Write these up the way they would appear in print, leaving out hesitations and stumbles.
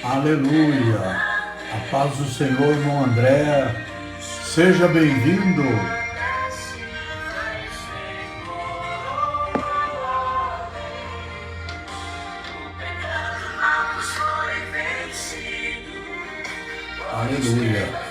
Aleluia! A paz do Senhor, irmão André. Seja bem-vindo. Aleluia!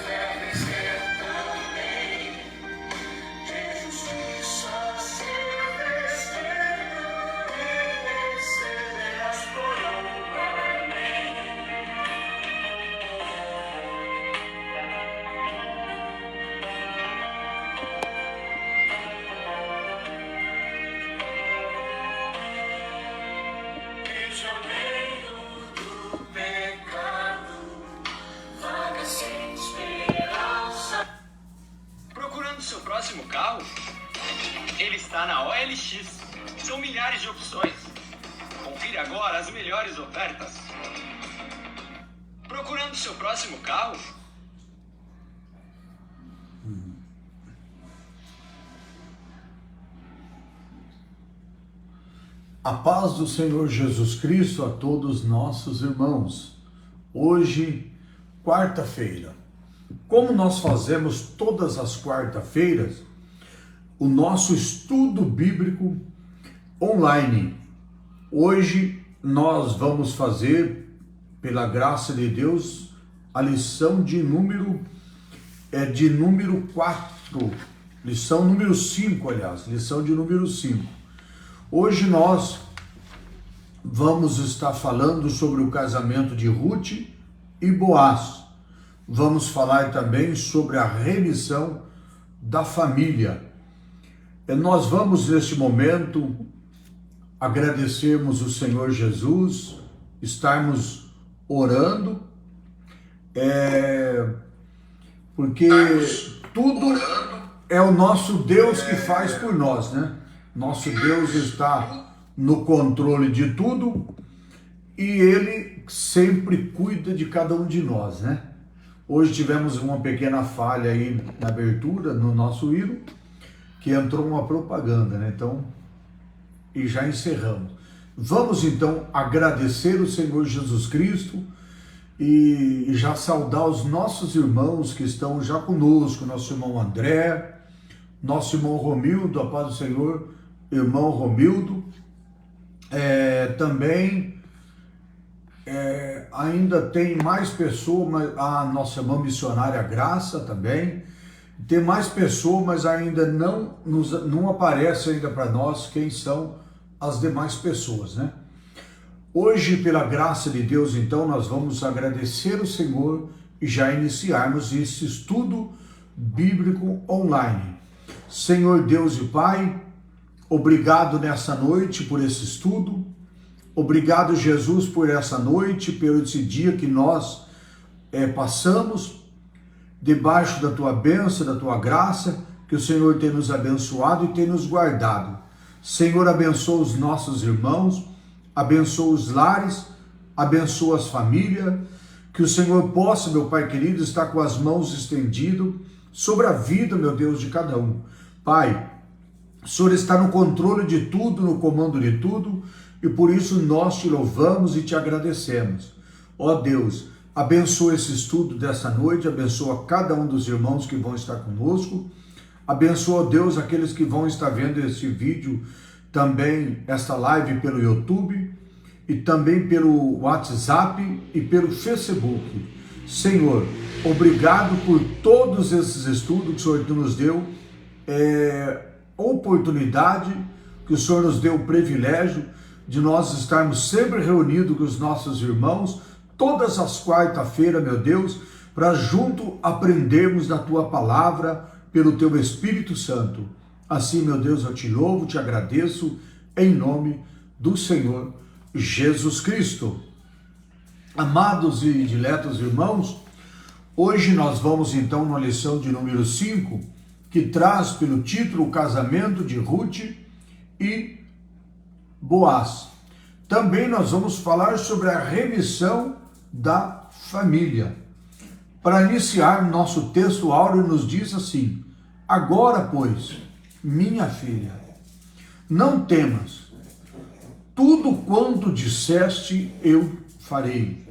Seu próximo carro? Ele está na OLX. São milhares de opções. Confira agora as melhores ofertas. Procurando seu próximo carro? A paz do Senhor Jesus Cristo a todos nossos irmãos. Hoje, quarta-feira. Como nós fazemos todas as quarta-feiras, o nosso estudo bíblico online. Hoje nós vamos fazer, pela graça de Deus, a lição de número 4, lição número 5, aliás, lição de número 5. Hoje nós vamos estar falando sobre o casamento de Ruth e Boaz. Vamos falar também sobre a remissão da família. Nós vamos, neste momento, agradecermos o Senhor Jesus, estarmos orando, porque tudo é o nosso Deus que faz por nós, né? Nosso Deus está no controle de tudo e Ele sempre cuida de cada um de nós, né? Hoje tivemos uma pequena falha aí na abertura, no nosso hino, que entrou uma propaganda, né? Então, e já encerramos. Vamos então agradecer o Senhor Jesus Cristo e já saudar os nossos irmãos que estão já conosco, nosso irmão André, nosso irmão Romildo, a paz do Senhor, irmão Romildo, também... ainda tem mais pessoas, a nossa irmã missionária Graça também, tem mais pessoas, mas ainda não aparece ainda para nós quem são as demais pessoas, né? Hoje, pela graça de Deus, então, nós vamos agradecer o Senhor e já iniciarmos esse estudo bíblico online. Senhor Deus e Pai, obrigado nessa noite por esse estudo. Obrigado, Jesus, por essa noite, por esse dia que nós passamos debaixo da Tua bênção, da Tua graça, que o Senhor tem nos abençoado e tem nos guardado. Senhor, abençoa os nossos irmãos, abençoa os lares, abençoa as famílias, que o Senhor possa, meu Pai querido, estar com as mãos estendidas sobre a vida, meu Deus, de cada um. Pai, o Senhor está no controle de tudo, no comando de tudo, e por isso nós te louvamos e te agradecemos. Ó Deus, abençoa esse estudo dessa noite, abençoa cada um dos irmãos que vão estar conosco, abençoa, Deus, aqueles que vão estar vendo esse vídeo, também esta live pelo YouTube, e também pelo WhatsApp e pelo Facebook. Senhor, obrigado por todos esses estudos que o Senhor nos deu, oportunidade, que o Senhor nos deu o privilégio de nós estarmos sempre reunidos com os nossos irmãos, todas as quarta-feiras, meu Deus, para junto aprendermos da Tua palavra pelo Teu Espírito Santo. Assim, meu Deus, eu te louvo, te agradeço, em nome do Senhor Jesus Cristo. Amados e diletos irmãos, hoje nós vamos então na lição de número 5, que traz pelo título o casamento de Ruth e Boaz. Também nós vamos falar sobre a remissão da família. Para iniciar, nosso texto áureo nos diz assim: agora, pois, minha filha, não temas, tudo quanto disseste eu farei.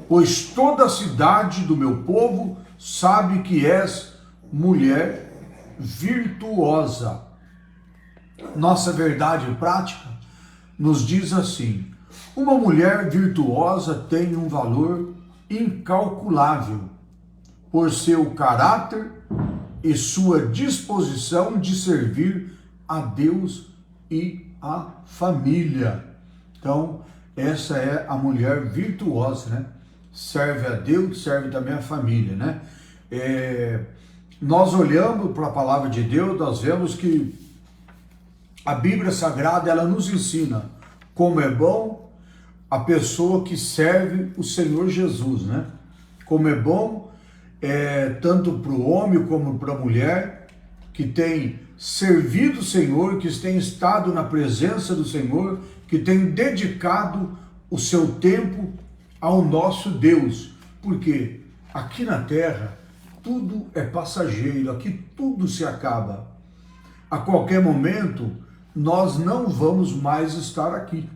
pois toda a cidade do meu povo sabe que és mulher virtuosa. Nossa verdade prática nos diz assim: uma mulher virtuosa tem um valor incalculável por seu caráter e sua disposição de servir a Deus e a família. Então, essa é a mulher virtuosa, né? Serve a Deus, serve também a família, né? Nós olhando para a palavra de Deus, nós vemos que a Bíblia Sagrada, ela nos ensina como é bom a pessoa que serve o Senhor Jesus, né? Como é bom, tanto para o homem como para a mulher, que tem servido o Senhor, que tem estado na presença do Senhor, que tem dedicado o seu tempo ao nosso Deus. Porque aqui na terra, tudo é passageiro, aqui tudo se acaba. A qualquer momento, nós não vamos mais estar aqui.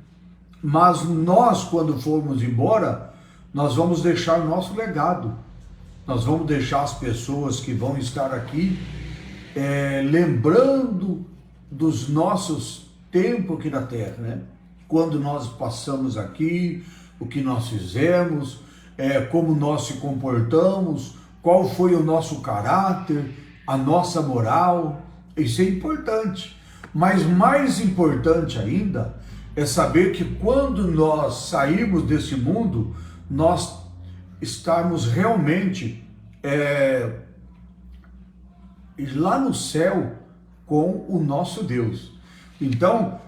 Mas nós, quando formos embora, nós vamos deixar nosso legado. Nós vamos deixar as pessoas que vão estar aqui lembrando dos nossos tempos aqui na terra, né? Quando nós passamos aqui, o que nós fizemos, como nós se comportamos, qual foi o nosso caráter, a nossa moral. Isso é importante. Mas mais importante ainda é saber que quando nós sairmos desse mundo, nós estarmos realmente lá no céu com o nosso Deus. Então,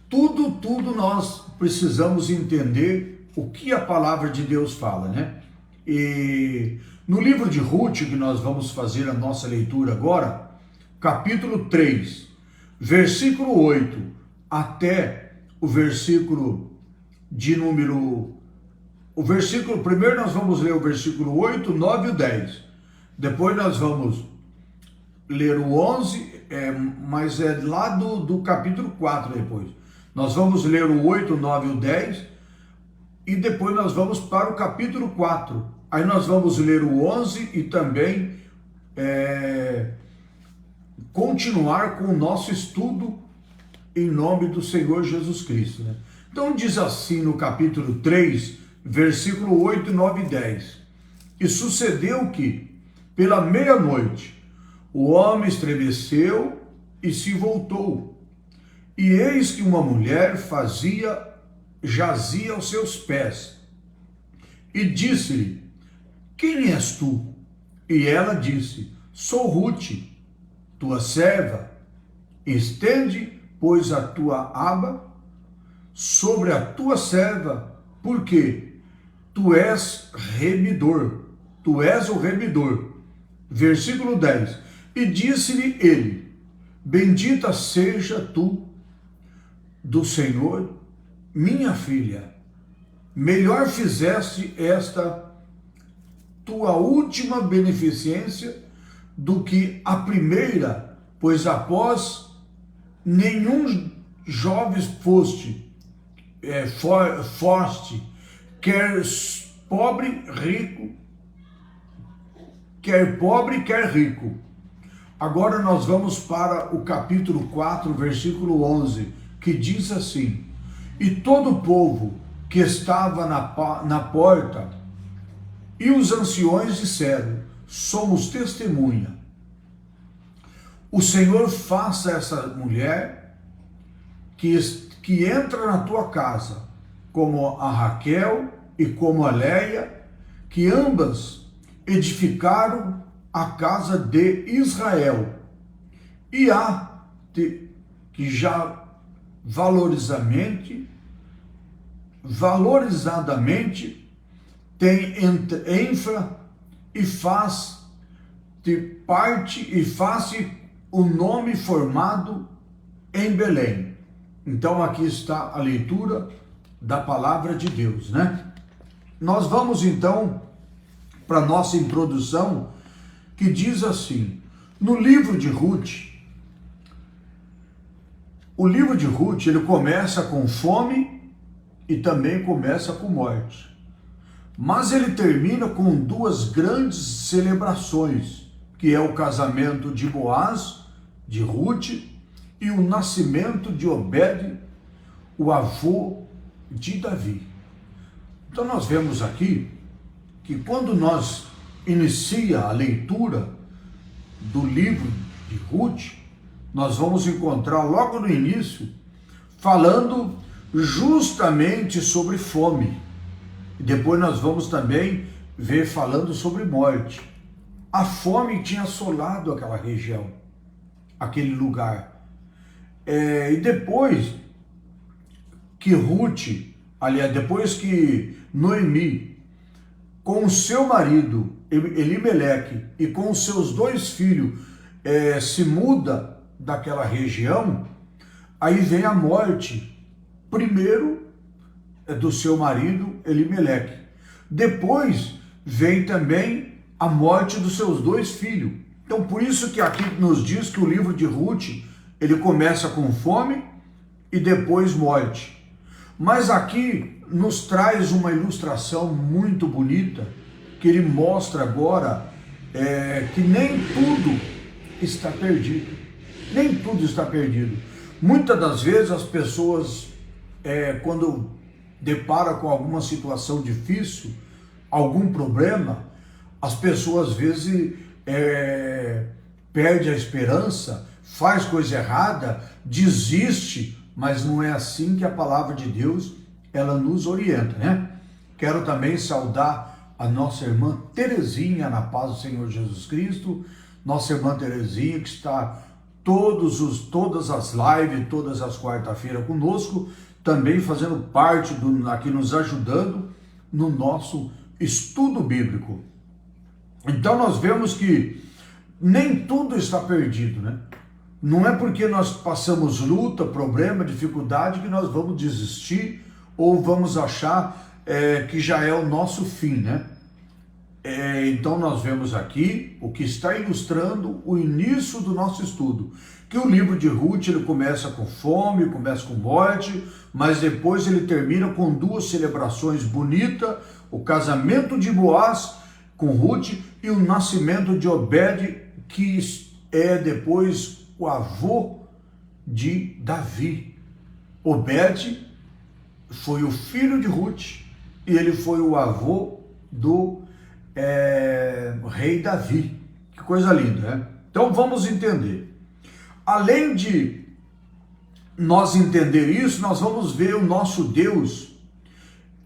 tudo nós precisamos entender o que a palavra de Deus fala, né? E no livro de Ruth, que nós vamos fazer a nossa leitura agora, capítulo 3, versículo 8, até o versículo de número... primeiro nós vamos ler o versículo 8, 9 e 10. Depois nós vamos ler o 11, mas é lá do capítulo 4 depois. Nós vamos ler o 8, 9 e o 10, e depois nós vamos para o capítulo 4. Aí nós vamos ler o 11 e também continuar com o nosso estudo em nome do Senhor Jesus Cristo, né? Então diz assim no capítulo 3, versículo 8, 9 e 10. E sucedeu que, pela meia-noite, o homem estremeceu e se voltou. E eis que uma mulher jazia aos seus pés. E disse-lhe: quem és tu? E ela disse: sou Ruth, tua serva. Estende, pois, a tua aba sobre a tua serva, porque tu és remidor, tu és o remidor. Versículo 10. E disse-lhe ele: bendita seja tu do Senhor, minha filha. Melhor fizeste esta tua última beneficência do que a primeira, pois após nenhum jovem foste, quer pobre, quer rico. Agora nós vamos para o capítulo 4, versículo 11, que diz assim: e todo o povo que estava na porta e os anciões disseram: somos testemunha. O Senhor faça essa mulher que entra na tua casa, como a Raquel e como a Leia, que ambas edificaram a casa de Israel, e que já valorizadamente tem enfra e faz de parte e face o nome formado em Belém. Então aqui está a leitura da palavra de Deus, né? Nós vamos então para a nossa introdução, que diz assim, no livro de Ruth. O livro de Ruth, ele começa com fome e também começa com morte. Mas ele termina com duas grandes celebrações, que é o casamento de Boaz, de Ruth, e o nascimento de Obed, o avô de Davi. Então nós vemos aqui que quando nós inicia a leitura do livro de Ruth, nós vamos encontrar logo no início falando justamente sobre fome. E depois nós vamos também ver falando sobre morte. A fome tinha assolado aquela região, aquele lugar. E depois que Ruth, aliás, depois que Noemi, com o seu marido Elimeleque e com os seus 2 filhos, se muda daquela região, aí vem a morte, primeiro do seu marido Elimeleque. Depois vem também a morte dos seus 2 filhos. Então por isso que aqui nos diz que o livro de Ruth, ele começa com fome e depois morte. Mas aqui nos traz uma ilustração muito bonita, que ele mostra agora que nem tudo está perdido. Nem tudo está perdido. Muitas das vezes as pessoas, quando deparam com alguma situação difícil, algum problema, as pessoas às vezes perdem a esperança, faz coisa errada, desiste, mas não é assim que a palavra de Deus ela nos orienta, né? Quero também saudar a nossa irmã Terezinha, na paz do Senhor Jesus Cristo, nossa irmã Terezinha, que está todas as lives, todas as quarta-feiras conosco, também fazendo parte, aqui nos ajudando no nosso estudo bíblico. Então nós vemos que nem tudo está perdido, né? Não é porque nós passamos luta, problema, dificuldade que nós vamos desistir ou vamos achar que já é o nosso fim, né? Então nós vemos aqui o que está ilustrando o início do nosso estudo, que o livro de Ruth ele começa com fome, começa com morte, mas depois ele termina com 2 celebrações bonitas, o casamento de Boaz com Ruth e o nascimento de Obed, que é depois o avô de Davi. Obed foi o filho de Ruth e ele foi o avô do rei Davi. Que coisa linda, né? Então vamos entender. Além de nós entender isso, nós vamos ver o nosso Deus.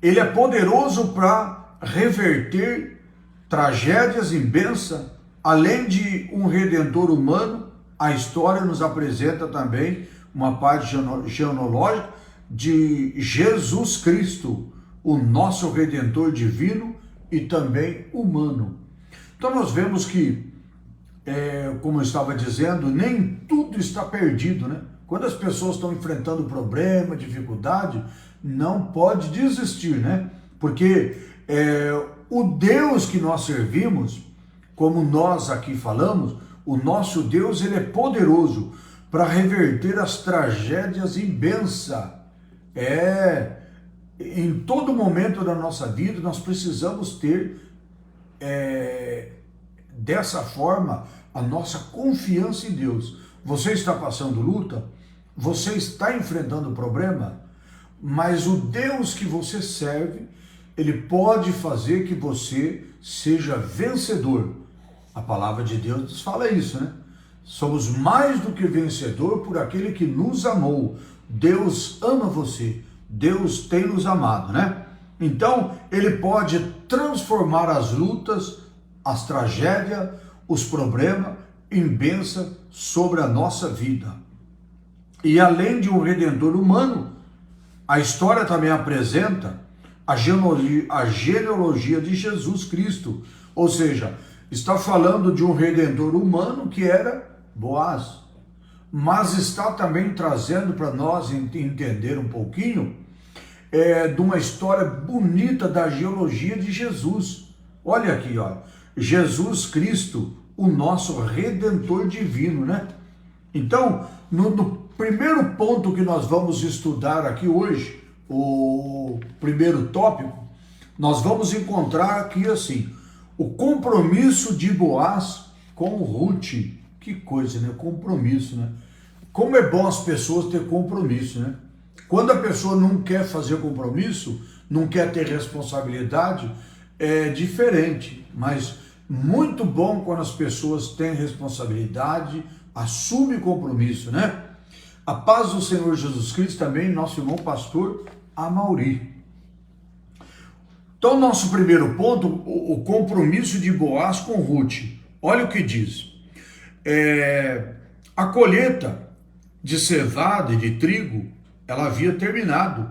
Ele é poderoso para reverter tragédias em bênção. Além de um redentor humano, a história nos apresenta também uma parte genealógica de Jesus Cristo, o nosso redentor divino e também humano. Então nós vemos que, como eu estava dizendo, nem tudo está perdido, né? Quando as pessoas estão enfrentando problema, dificuldade, não pode desistir, né? Porque o Deus que nós servimos, como nós aqui falamos, o nosso Deus ele é poderoso para reverter as tragédias em bênção. Em todo momento da nossa vida nós precisamos ter dessa forma a nossa confiança em Deus. Você está passando luta, você está enfrentando problema, mas o Deus que você serve, ele pode fazer que você seja vencedor. A palavra de Deus nos fala isso, né? Somos mais do que vencedor por aquele que nos amou. Deus ama você. Deus tem nos amado, né? Então, ele pode transformar as lutas, as tragédias, os problemas em bênção sobre a nossa vida. E além de um redentor humano, a história também apresenta a genealogia de Jesus Cristo. Ou seja, está falando de um redentor humano que era Boaz, mas está também trazendo para nós entender um pouquinho de uma história bonita da genealogia de Jesus. Olha aqui, ó, Jesus Cristo, o nosso redentor divino, né? Então, no primeiro ponto que nós vamos estudar aqui hoje, o primeiro tópico, nós vamos encontrar aqui assim, o compromisso de Boaz com Ruth. Que coisa, né? Compromisso, né? Como é bom as pessoas ter compromisso, né? Quando a pessoa não quer fazer compromisso, não quer ter responsabilidade, é diferente, mas muito bom quando as pessoas têm responsabilidade, assumem compromisso, né? A paz do Senhor Jesus Cristo também, nosso irmão pastor Amauri. Então, nosso primeiro ponto, o compromisso de Boaz com Ruth. Olha o que diz. A colheita de cevada e de trigo, ela havia terminado.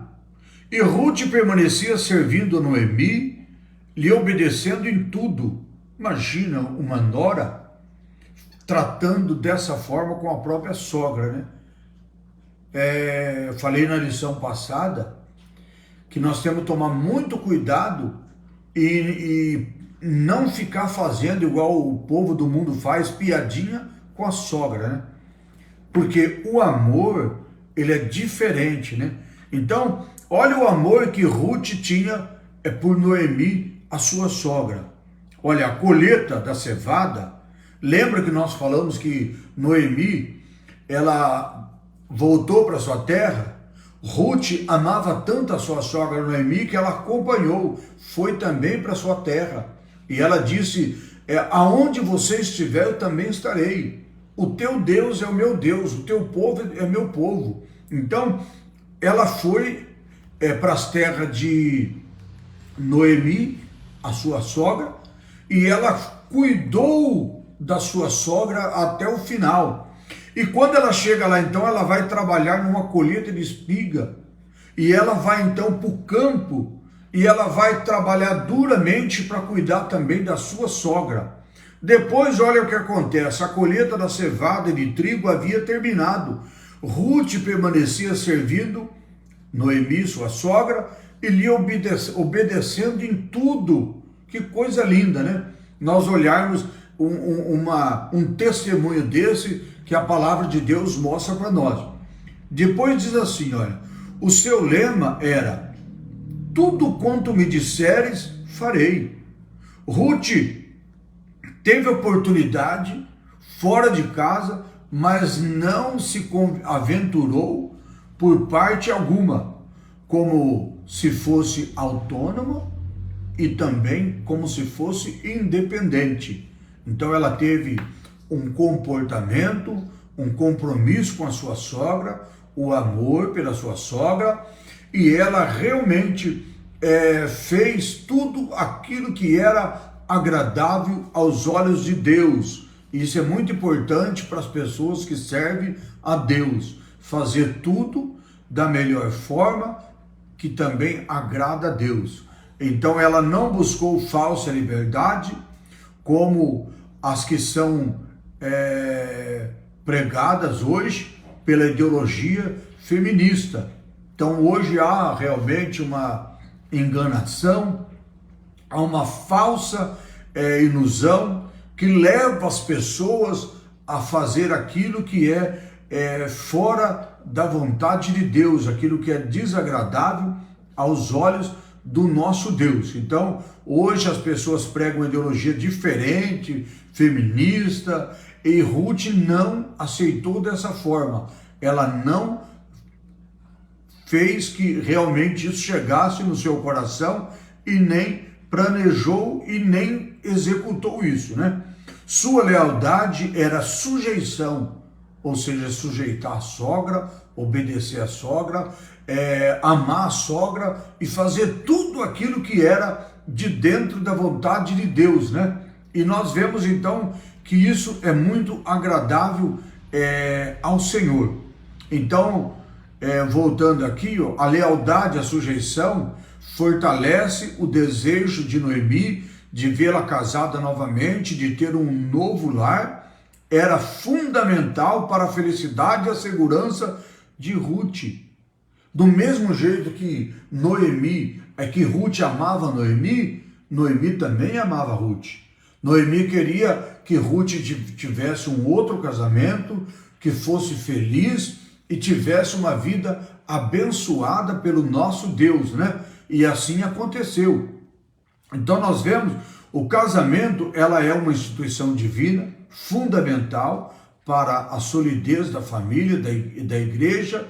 E Ruth permanecia servindo Noemi, lhe obedecendo em tudo. Imagina uma nora tratando dessa forma com a própria sogra, né? Eu falei na lição passada que nós temos que tomar muito cuidado e não ficar fazendo igual o povo do mundo faz, piadinha com a sogra, né? Porque o amor, ele é diferente, né? Então, olha o amor que Ruth tinha por Noemi, a sua sogra. Olha, a colheita da cevada, lembra que nós falamos que Noemi, ela voltou para sua terra? Ruth amava tanto a sua sogra Noemi que ela acompanhou, foi também para sua terra. E ela disse, aonde você estiver eu também estarei. O teu Deus é o meu Deus, o teu povo é o meu povo. Então, ela foi para as terras de Noemi, a sua sogra, e ela cuidou da sua sogra até o final. E quando ela chega lá, então, ela vai trabalhar numa colheita de espiga, e ela vai então para o campo, e ela vai trabalhar duramente para cuidar também da sua sogra. Depois, olha o que acontece, a colheita da cevada e de trigo havia terminado. Ruth permanecia servindo Noemi, sua sogra, e lhe obedecendo em tudo. Que coisa linda, né? Nós olharmos um testemunho desse que a palavra de Deus mostra para nós. Depois diz assim, olha, o seu lema era, tudo quanto me disseres, farei. Ruth teve oportunidade fora de casa, mas não se aventurou por parte alguma, como se fosse autônoma e também como se fosse independente. Então ela teve um comportamento, um compromisso com a sua sogra, o amor pela sua sogra, e ela realmente fez tudo aquilo que era agradável aos olhos de Deus. Isso é muito importante para as pessoas que servem a Deus, fazer tudo da melhor forma que também agrada a Deus. Então ela não buscou falsa liberdade, como as que são pregadas hoje pela ideologia feminista. Então hoje há realmente uma enganação, há uma falsa ilusão que leva as pessoas a fazer aquilo que é fora da vontade de Deus, aquilo que é desagradável aos olhos do nosso Deus. Então, hoje as pessoas pregam uma ideologia diferente, feminista, e Ruth não aceitou dessa forma. Ela não fez que realmente isso chegasse no seu coração e nem planejou e nem executou isso, né? Sua lealdade era sujeição, ou seja, sujeitar a sogra, obedecer a sogra, amar a sogra e fazer tudo aquilo que era de dentro da vontade de Deus, né? E nós vemos então que isso é muito agradável ao Senhor. Então, voltando aqui, ó, a lealdade, a sujeição fortalece o desejo de Noemi de vê-la casada novamente, de ter um novo lar, era fundamental para a felicidade e a segurança de Ruth. Do mesmo jeito que que Ruth amava Noemi, Noemi também amava Ruth. Noemi queria que Ruth tivesse um outro casamento, que fosse feliz e tivesse uma vida abençoada pelo nosso Deus, né? E assim aconteceu. Então nós vemos, o casamento, ela é uma instituição divina, fundamental para a solidez da família, da igreja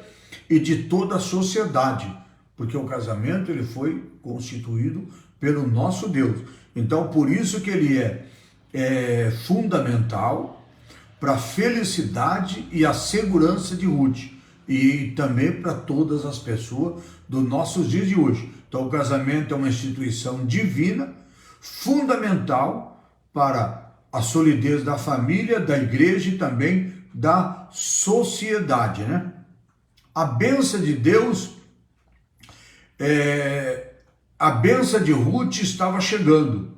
e de toda a sociedade, porque o casamento ele foi constituído pelo nosso Deus. Então por isso que ele é fundamental para a felicidade e a segurança de Ruth e também para todas as pessoas dos nossos dias de hoje. Então o casamento é uma instituição divina, fundamental para a solidez da família, da igreja e também da sociedade, né? A bênção de Deus, a bênção de Ruth estava chegando.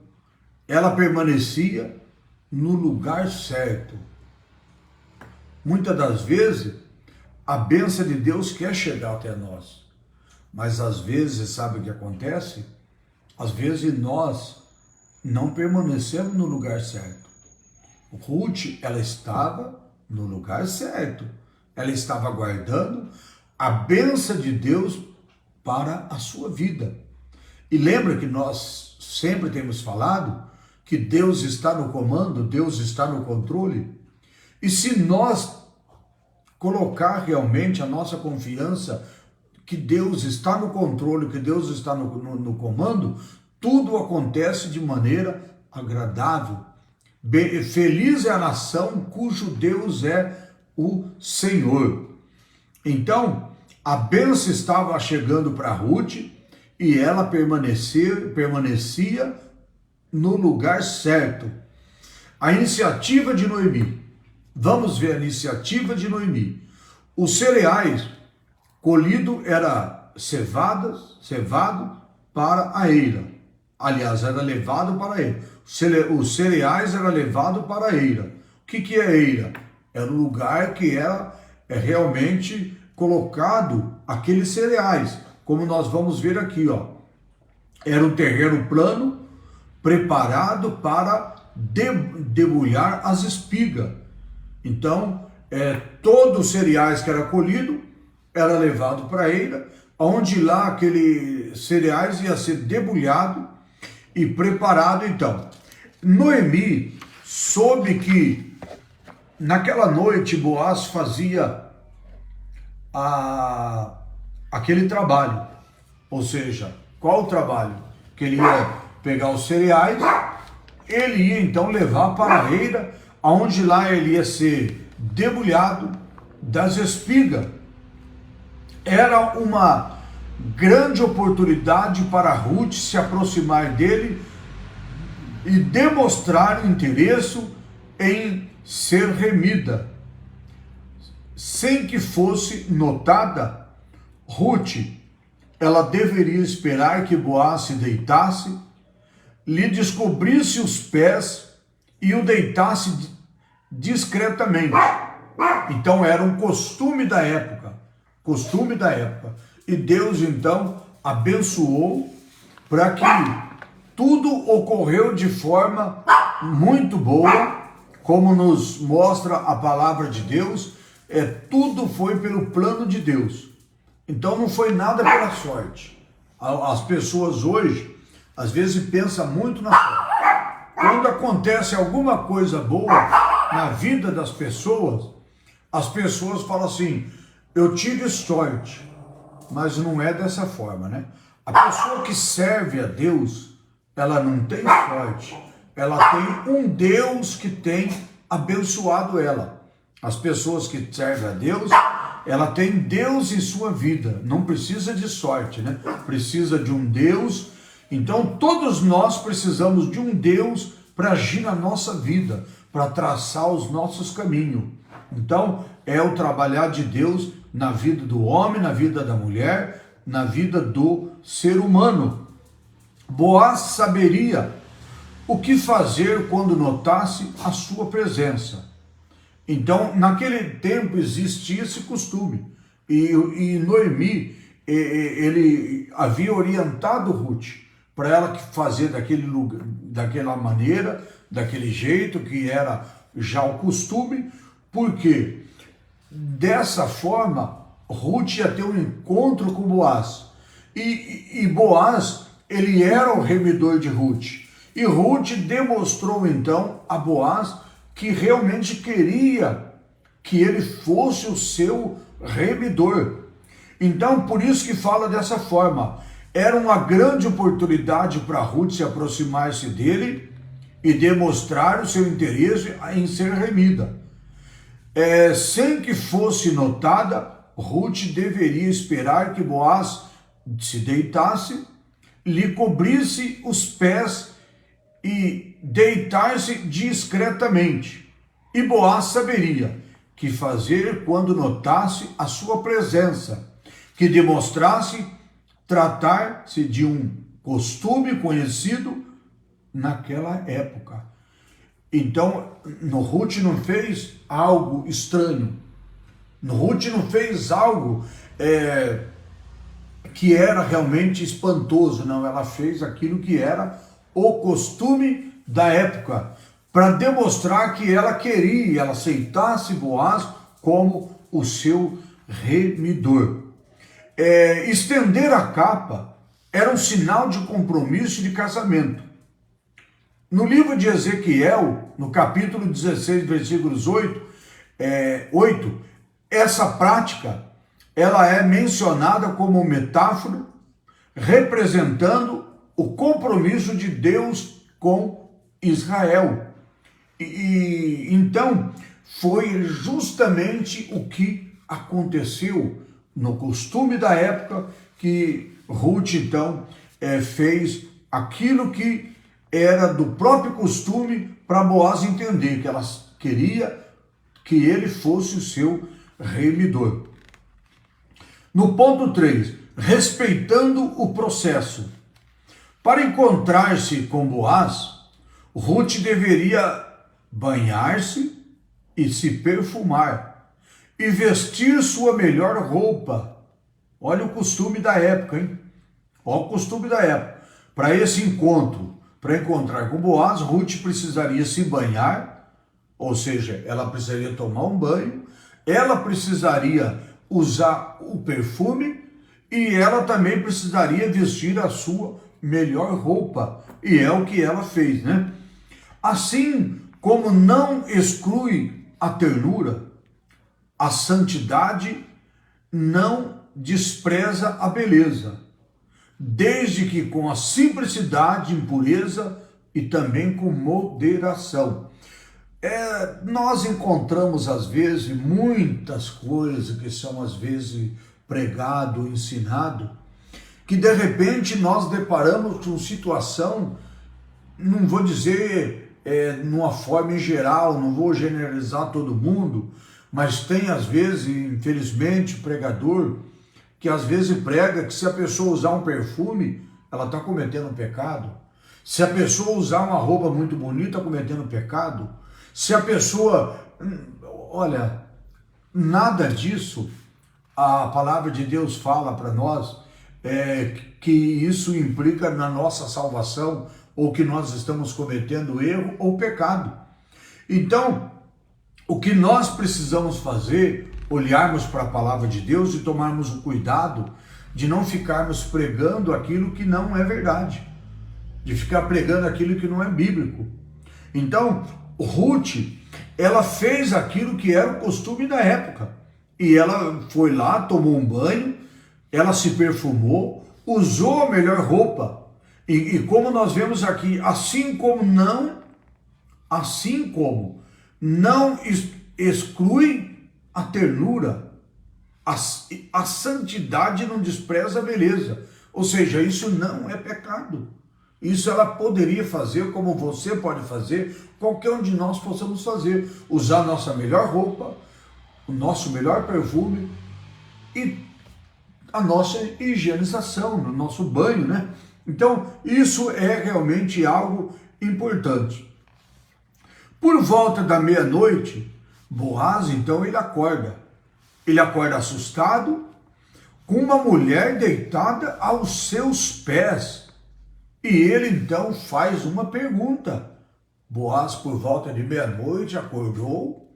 Ela permanecia no lugar certo. Muitas das vezes, a bênção de Deus quer chegar até nós. Mas às vezes, sabe o que acontece? Às vezes nós não permanecemos no lugar certo. Ruth, ela estava no lugar certo. Ela estava aguardando a bênção de Deus para a sua vida. E lembra que nós sempre temos falado que Deus está no comando, Deus está no controle? E se nós colocar realmente a nossa confiança que Deus está no controle, que Deus está no comando, tudo acontece de maneira agradável. Feliz é a nação cujo Deus é o Senhor. Então, a bênção estava chegando para Ruth e ela permanecia no lugar certo. A iniciativa de Noemi. Vamos ver a iniciativa de Noemi. Os cereais colhido era cevado para a eira. Aliás, era levado para a eira. Os cereais era levado para a eira. O que é eira? Era um lugar que era realmente colocado aqueles cereais, como nós vamos ver aqui, ó. Era um terreno plano, preparado para debulhar as espigas. Então, todos os cereais que era colhido, era levado para a eira, onde lá aqueles cereais ia ser debulhado e preparado. Então, Noemi soube que naquela noite Boaz fazia aquele trabalho. Ou seja, qual o trabalho? Que ele ia pegar os cereais, ele ia então levar para a eira, onde lá ele ia ser debulhado das espigas. Era uma grande oportunidade para Ruth se aproximar dele e demonstrar interesse em ser remida. Sem que fosse notada, Ruth, ela deveria esperar que Boaz se deitasse, lhe descobrisse os pés e o deitasse discretamente. Então era um costume da época. E Deus então abençoou para que tudo ocorreu de forma muito boa, como nos mostra a palavra de Deus. Tudo foi pelo plano de Deus. Então não foi nada pela sorte. As pessoas hoje, às vezes, pensam muito na sorte. Quando acontece alguma coisa boa na vida das pessoas, as pessoas falam assim: eu tive sorte. Mas não é dessa forma, né? A pessoa que serve a Deus, ela não tem sorte. Ela tem um Deus que tem abençoado ela. As pessoas que servem a Deus, ela tem Deus em sua vida. Não precisa de sorte, né? Precisa de um Deus. Então todos nós precisamos de um Deus para agir na nossa vida, para traçar os nossos caminhos. Então é o trabalhar de Deus na vida do homem, na vida da mulher, na vida do ser humano. Boaz saberia o que fazer quando notasse a sua presença. Então, naquele tempo existia esse costume. E Noemi, ele havia orientado Ruth para ela fazer daquela maneira, daquele jeito que era já o costume, porque dessa forma Ruth ia ter um encontro com Boaz. E Boaz ele era o remidor de Ruth. E Ruth demonstrou então a Boaz que realmente queria que ele fosse o seu remidor. Então, por isso que fala dessa forma. Era uma grande oportunidade para Ruth se aproximar-se dele e demonstrar o seu interesse em ser remida. Sem que fosse notada, Ruth deveria esperar que Boaz se deitasse, lhe cobrisse os pés e deitar-se discretamente. E Boaz saberia que fazer quando notasse a sua presença, que demonstrasse tratar-se de um costume conhecido naquela época. Então, Ruth não fez algo estranho. Ruth não fez algo que era realmente espantoso, não. Ela fez aquilo que era o costume da época, para demonstrar que ela queria, ela aceitasse Boaz como o seu remidor. Estender a capa era um sinal de compromisso de casamento. No livro de Ezequiel, no capítulo 16, versículos 8, essa prática ela é mencionada como metáfora representando o compromisso de Deus com Israel. Então, foi justamente o que aconteceu no costume da época, que Ruth, então, fez aquilo que era do próprio costume para Boaz entender que ela queria que ele fosse o seu remidor. No ponto 3, respeitando o processo. Para encontrar-se com Boaz, Ruth deveria banhar-se e se perfumar e vestir sua melhor roupa. Olha o costume da época, hein? Olha o costume da época. Para esse encontro, para encontrar com Boaz, Ruth precisaria se banhar, ou seja, ela precisaria tomar um banho, ela precisaria usar o perfume e ela também precisaria vestir a sua melhor roupa. E é o que ela fez, né? Assim como não exclui a ternura, a santidade não despreza a beleza, desde que com a simplicidade, impureza e também com moderação. Nós encontramos às vezes muitas coisas que são às vezes pregado, ensinado, que de repente nós deparamos com situação, não vou dizer numa forma em geral, não vou generalizar todo mundo, mas tem às vezes, infelizmente, pregador que às vezes prega que se a pessoa usar um perfume, ela está cometendo um pecado. Se a pessoa usar uma roupa muito bonita, está cometendo um pecado. Se a pessoa... Olha, nada disso a palavra de Deus fala para nós que isso implica na nossa salvação ou que nós estamos cometendo erro ou pecado. Então, o que nós precisamos fazer, olharmos para a palavra de Deus e tomarmos o cuidado de não ficarmos pregando aquilo que não é verdade, de ficar pregando aquilo que não é bíblico. Então, Ruth, ela fez aquilo que era o costume da época, e ela foi lá, tomou um banho, ela se perfumou, usou a melhor roupa, e como nós vemos aqui, assim como não exclui a ternura, a santidade não despreza a beleza, ou seja, isso não é pecado. Isso ela poderia fazer, como você pode fazer, qualquer um de nós possamos fazer, usar a nossa melhor roupa, o nosso melhor perfume e a nossa higienização, o nosso banho, né? Então, isso é realmente algo importante. Por volta da meia-noite, Boaz, então, ele acorda. Ele acorda assustado, com uma mulher deitada aos seus pés. E ele, então, faz uma pergunta. Boaz, por volta de meia-noite, acordou.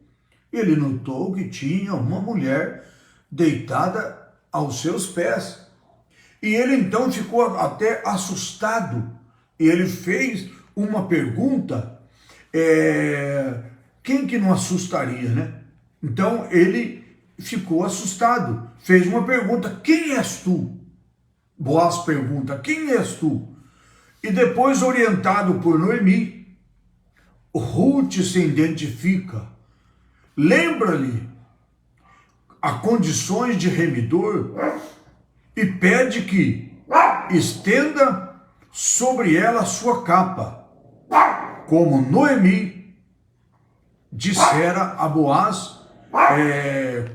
Ele notou que tinha uma mulher deitada aos seus pés. E ele então ficou até assustado. E ele fez uma pergunta, quem que não assustaria, né? Então ele ficou assustado, fez uma pergunta, quem és tu? Boaz pergunta, quem és tu? E depois, orientado por Noemi, Ruth se identifica, lembra-lhe as condições de remidor e pede que estenda sobre ela a sua capa, como Noemi dissera a Boaz,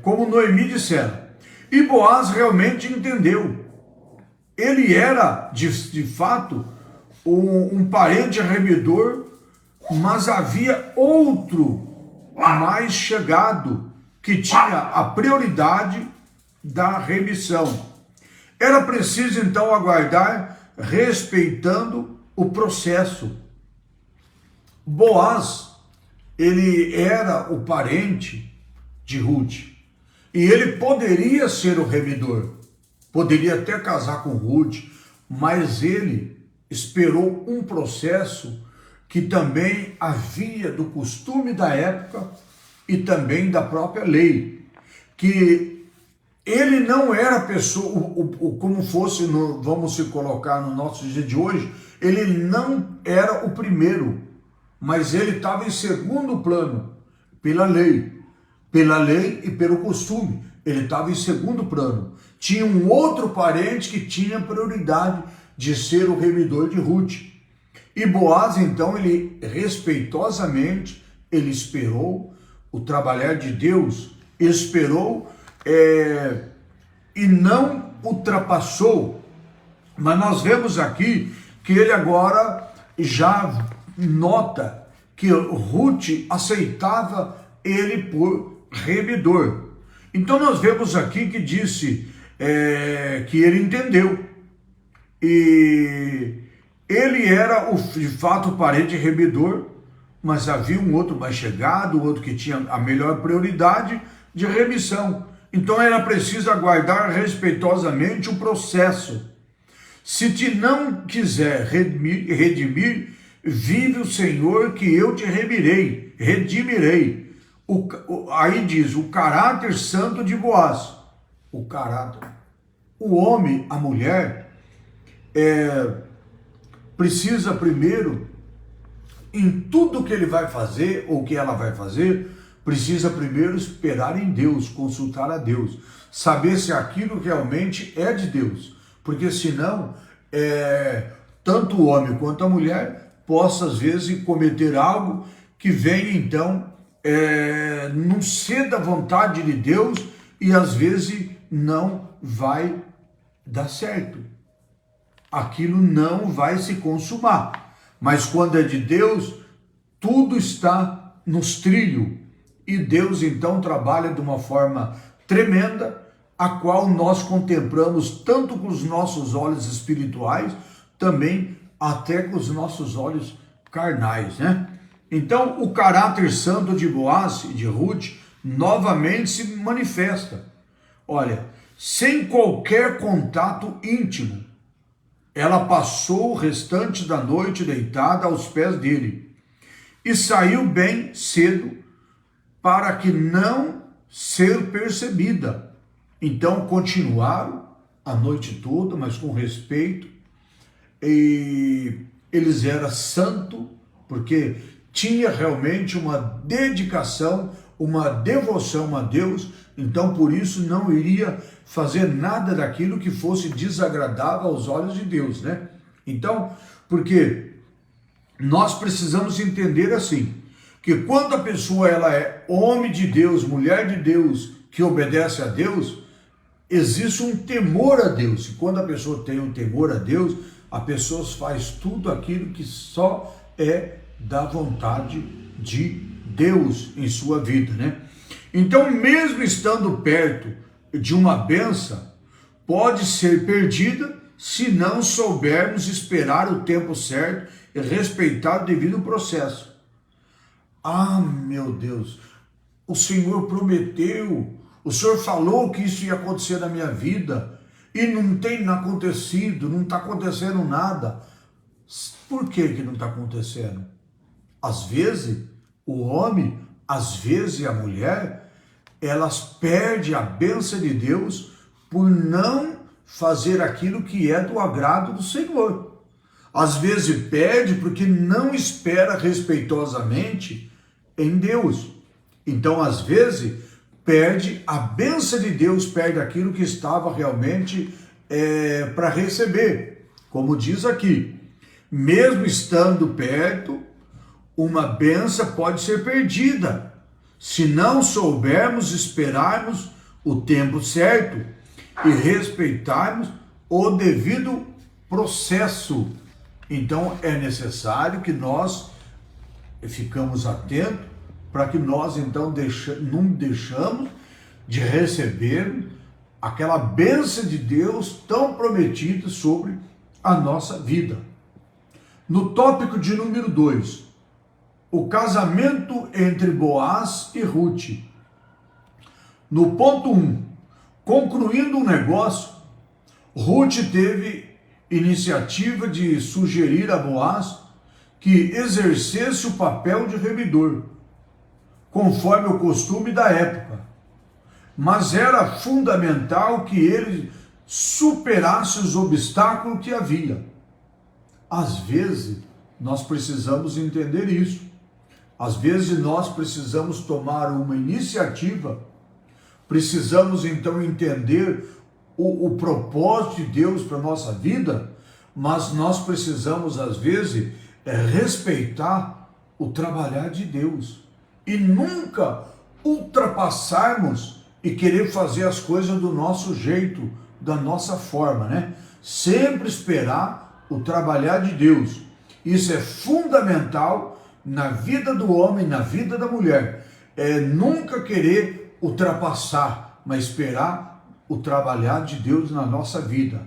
como Noemi dissera. E Boaz realmente entendeu. Ele era, de fato, um parente remidor, mas havia outro mais chegado que tinha a prioridade da remissão. Era preciso então aguardar, respeitando o processo. Boaz, ele era o parente de Ruth, e ele poderia ser o remidor, poderia até casar com Ruth, mas ele esperou um processo que também havia do costume da época e também da própria lei, que ele não era pessoa, como fosse, vamos se colocar no nosso dia de hoje, ele não era o primeiro, mas ele estava em segundo plano, pela lei e pelo costume, ele estava em segundo plano. Tinha um outro parente que tinha prioridade de ser o remidor de Ruth. E Boaz, então, ele respeitosamente, ele esperou o trabalhar de Deus, esperou e não ultrapassou. Mas nós vemos aqui que ele agora já nota que Ruth aceitava ele por remidor. Então nós vemos aqui que disse que ele entendeu. E ele era, de fato, o parente remidor, mas havia um outro mais chegado, outro que tinha a melhor prioridade de remissão. Então era preciso aguardar respeitosamente o processo. Se te não quiser redimir, vive o Senhor que eu te redimirei. Aí diz, o caráter santo de Boaz. O caráter. O homem, a mulher, precisa primeiro, em tudo que ele vai fazer, ou que ela vai fazer, precisa primeiro esperar em Deus, consultar a Deus, saber se aquilo realmente é de Deus, porque senão, tanto o homem quanto a mulher possa às vezes cometer algo que venha então, não ser da vontade de Deus e às vezes não vai dar certo. Aquilo não vai se consumar. Mas quando é de Deus, tudo está nos trilhos. E Deus então trabalha de uma forma tremenda, a qual nós contemplamos tanto com os nossos olhos espirituais, também até com os nossos olhos carnais, né? Então o caráter santo de Boaz e de Ruth novamente se manifesta. Olha, sem qualquer contato íntimo, ela passou o restante da noite deitada aos pés dele e saiu bem cedo para que não ser percebida. Então continuaram a noite toda, mas com respeito, e eles eram santos, porque tinha realmente uma dedicação, uma devoção a Deus, então por isso não iria fazer nada daquilo que fosse desagradável aos olhos de Deus, né? Então, porque nós precisamos entender assim, que quando a pessoa ela é homem de Deus, mulher de Deus, que obedece a Deus, existe um temor a Deus. E quando a pessoa tem um temor a Deus, a pessoa faz tudo aquilo que só é da vontade de Deus em sua vida, né? Então, mesmo estando perto de uma bênção, pode ser perdida se não soubermos esperar o tempo certo e respeitar o devido processo. Ah, meu Deus, o Senhor prometeu, o Senhor falou que isso ia acontecer na minha vida, e não tem acontecido, não está acontecendo nada. Por que não está acontecendo? Às vezes, o homem, às vezes a mulher, elas perdem a bênção de Deus por não fazer aquilo que é do agrado do Senhor. Às vezes perde porque não espera respeitosamente em Deus. Então, às vezes, perde a bênção de Deus, perde aquilo que estava realmente para receber. Como diz aqui, mesmo estando perto, uma bênção pode ser perdida, se não soubermos esperarmos o tempo certo e respeitarmos o devido processo. Então é necessário que nós ficamos atentos para que nós então não deixamos de receber aquela bênção de Deus tão prometida sobre a nossa vida. No tópico de número 2, o casamento entre Boaz e Ruth. No ponto 1, concluindo o negócio, Ruth teve iniciativa de sugerir a Boaz que exercesse o papel de remidor, conforme o costume da época. Mas era fundamental que ele superasse os obstáculos que havia. Às vezes, nós precisamos entender isso. Às vezes nós precisamos tomar uma iniciativa, precisamos então entender o propósito de Deus para a nossa vida, mas nós precisamos às vezes respeitar o trabalhar de Deus e nunca ultrapassarmos e querer fazer as coisas do nosso jeito, da nossa forma, né? Sempre esperar o trabalhar de Deus. Isso é fundamental na vida do homem, na vida da mulher. Nunca querer ultrapassar, mas esperar o trabalhar de Deus na nossa vida.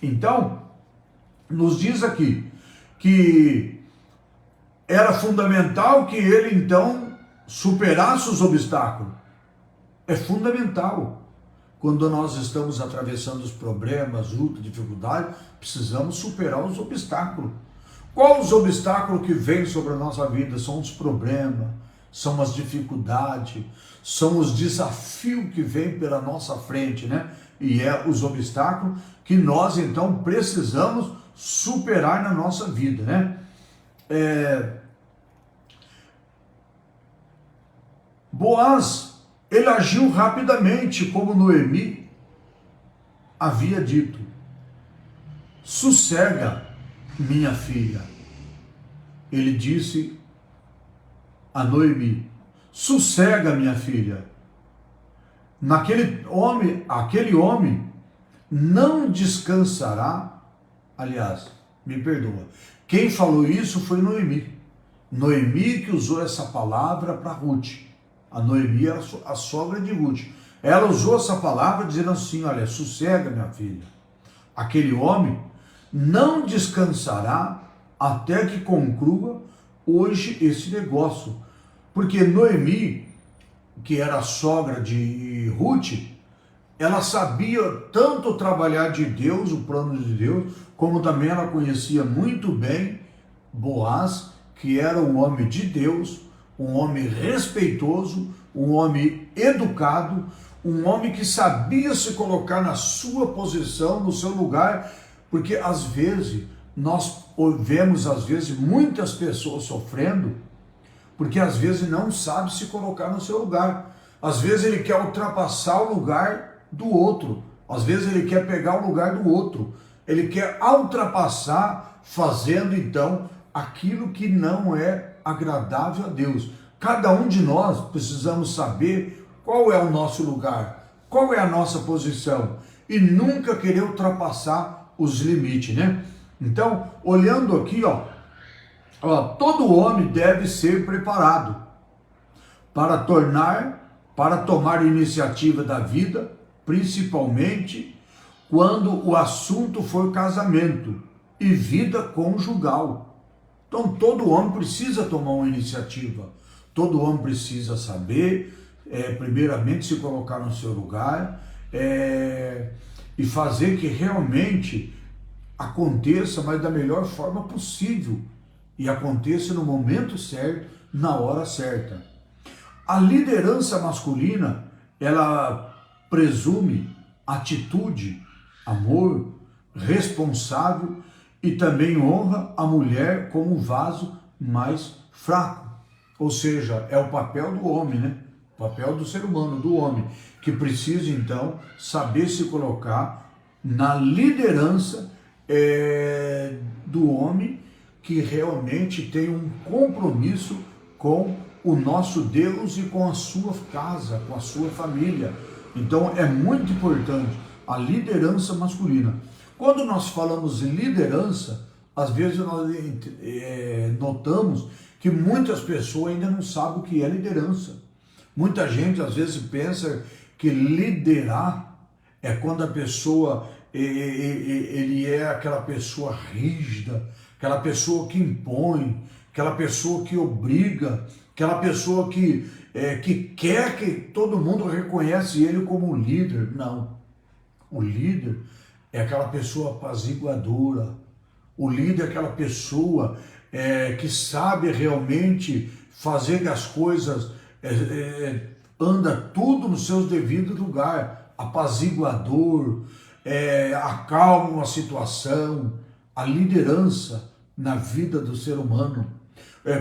Então, nos diz aqui que era fundamental que ele então superasse os obstáculos. É fundamental. Quando nós estamos atravessando os problemas, lutas, dificuldades, precisamos superar os obstáculos. Quais os obstáculos que vêm sobre a nossa vida? São os problemas, são as dificuldades, são os desafios que vêm pela nossa frente, né? E os obstáculos que nós então precisamos superar na nossa vida, né? Boaz, ele agiu rapidamente, como Noemi havia dito. Sossega, minha filha. Ele disse a Noemi, sossega, minha filha. Aquele homem não descansará. Aliás, me perdoa. Quem falou isso foi Noemi. Noemi que usou essa palavra para Ruth. A Noemi era a sogra de Ruth. Ela usou essa palavra dizendo assim, olha, sossega, minha filha. Aquele homem não descansará até que conclua hoje esse negócio. Porque Noemi, que era a sogra de Ruth, ela sabia tanto trabalhar de Deus, o plano de Deus, como também ela conhecia muito bem Boaz, que era um homem de Deus, um homem respeitoso, um homem educado, um homem que sabia se colocar na sua posição, no seu lugar, porque às vezes nós vemos muitas pessoas sofrendo, porque às vezes não sabe se colocar no seu lugar. Às vezes ele quer ultrapassar o lugar do outro, às vezes ele quer pegar o lugar do outro, ele quer ultrapassar fazendo então aquilo que não é agradável a Deus. Cada um de nós precisamos saber qual é o nosso lugar, qual é a nossa posição e nunca querer ultrapassar os limites, né? Então, olhando aqui, todo homem deve ser preparado para tomar iniciativa da vida, principalmente quando o assunto for casamento e vida conjugal. Então, todo homem precisa tomar uma iniciativa. Todo homem precisa saber, primeiramente, se colocar no seu lugar e fazer que realmente aconteça, mas da melhor forma possível, e aconteça no momento certo, na hora certa. A liderança masculina, ela presume atitude, amor, responsável e também honra a mulher como um vaso mais fraco. Ou seja, é o papel do homem, né? O papel do ser humano, do homem, que precisa então saber se colocar na liderança do homem, que realmente tem um compromisso com o nosso Deus e com a sua casa, com a sua família. Então é muito importante a liderança masculina. Quando nós falamos em liderança, às vezes nós notamos que muitas pessoas ainda não sabem o que é liderança. Muita gente às vezes pensa que liderar é quando a pessoa, ele é aquela pessoa rígida, aquela pessoa que impõe, aquela pessoa que obriga, aquela pessoa que quer que todo mundo reconhece ele como líder. Não. O líder é aquela pessoa apaziguadora. O líder é aquela pessoa que sabe realmente fazer que as coisas anda tudo nos seus devidos lugares. Apaziguador, acalma uma situação. A liderança na vida do ser humano.